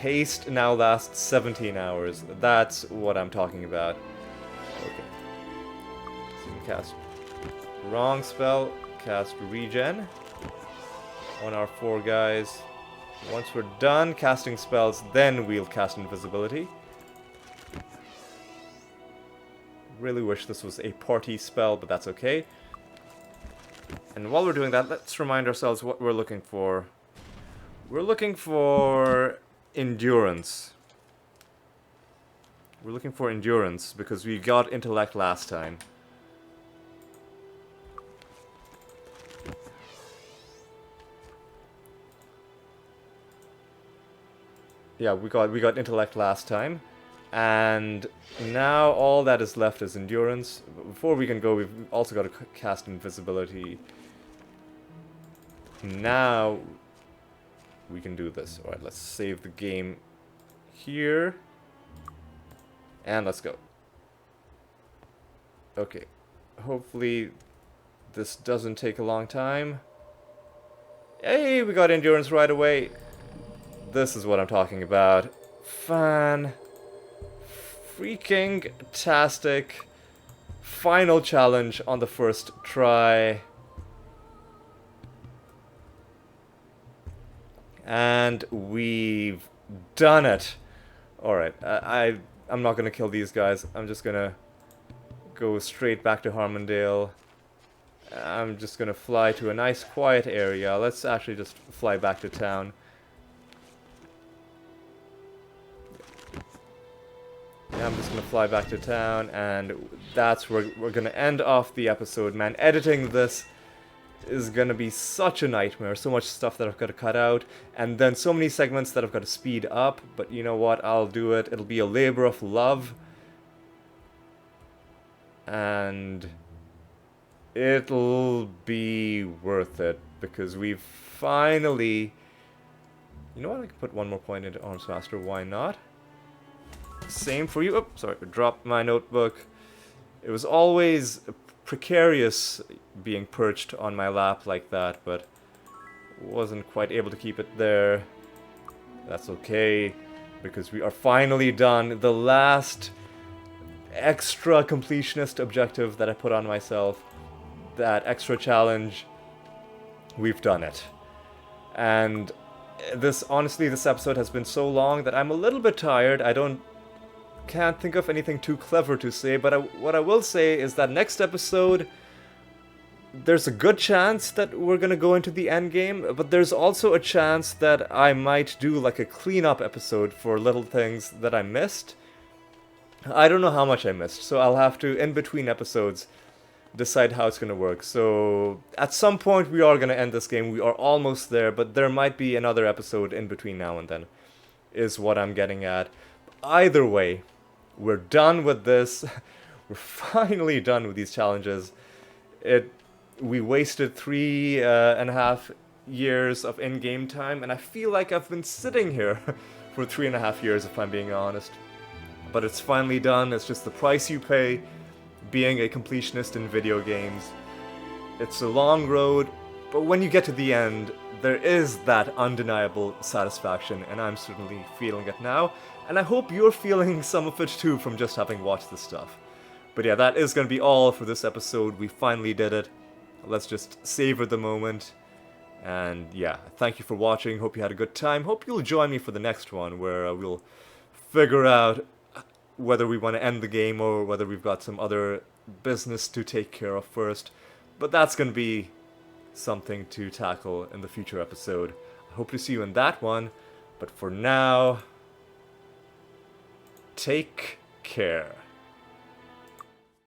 Haste now lasts 17 hours. That's what I'm talking about. Okay. So we cast wrong spell, cast regen on our 4 guys. Once we're done casting spells, then we'll cast invisibility. Really wish this was a party spell, but that's okay. And while we're doing that, let's remind ourselves what we're looking for. We're looking for endurance. We're looking for endurance because we got intellect last time. Yeah, we got intellect last time. And now all that is left is endurance. Before we can go, we've also got to cast invisibility. Now we can do this. Alright, let's save the game here. And let's go. Okay. Hopefully this doesn't take a long time. Hey, we got endurance right away. This is what I'm talking about. Freaking tastic. Final challenge on the first try. And we've done it. Alright, I'm not gonna kill these guys. I'm just gonna go straight back to Harmondale. I'm just gonna fly to a nice quiet area. Let's actually just fly back to town. Yeah, I'm just gonna fly back to town, and that's where we're gonna end off the episode, man. Editing this is gonna be such a nightmare. So much stuff that I've got to cut out, and then so many segments that I've got to speed up. But you know what? I'll do it. It'll be a labor of love. And it'll be worth it, because we've finally... You know what? I can put one more point into Arms Master. Why not? Same for you. Oh, sorry, I dropped my notebook. It was always precarious being perched on my lap like that, but wasn't quite able to keep it there. That's okay, because we are finally done. The last extra completionist objective that I put on myself, that extra challenge, we've done it. And honestly, this episode has been so long that I'm a little bit tired. Can't think of anything too clever to say, but what I will say is that next episode, there's a good chance that we're gonna go into the end game, but there's also a chance that I might do like a cleanup episode for little things that I missed. I don't know how much I missed, so I'll have to, in between episodes, decide how it's gonna work. So at some point we are gonna end this game. We are almost there, but there might be another episode in between now and then, is what I'm getting at. Either way, we're done with this. We're finally done with these challenges. We wasted 3.5 years of in-game time, and I feel like I've been sitting here for 3.5 years, if I'm being honest. But it's finally done. It's just the price you pay being a completionist in video games. It's a long road, but when you get to the end, there is that undeniable satisfaction, and I'm certainly feeling it now. And I hope you're feeling some of it too from just having watched this stuff. But yeah, that is going to be all for this episode. We finally did it. Let's just savor the moment. And yeah, thank you for watching. Hope you had a good time. Hope you'll join me for the next one, where we'll figure out whether we want to end the game or whether we've got some other business to take care of first. But that's going to be something to tackle in the future episode. I hope to see you in that one. But for now, take care.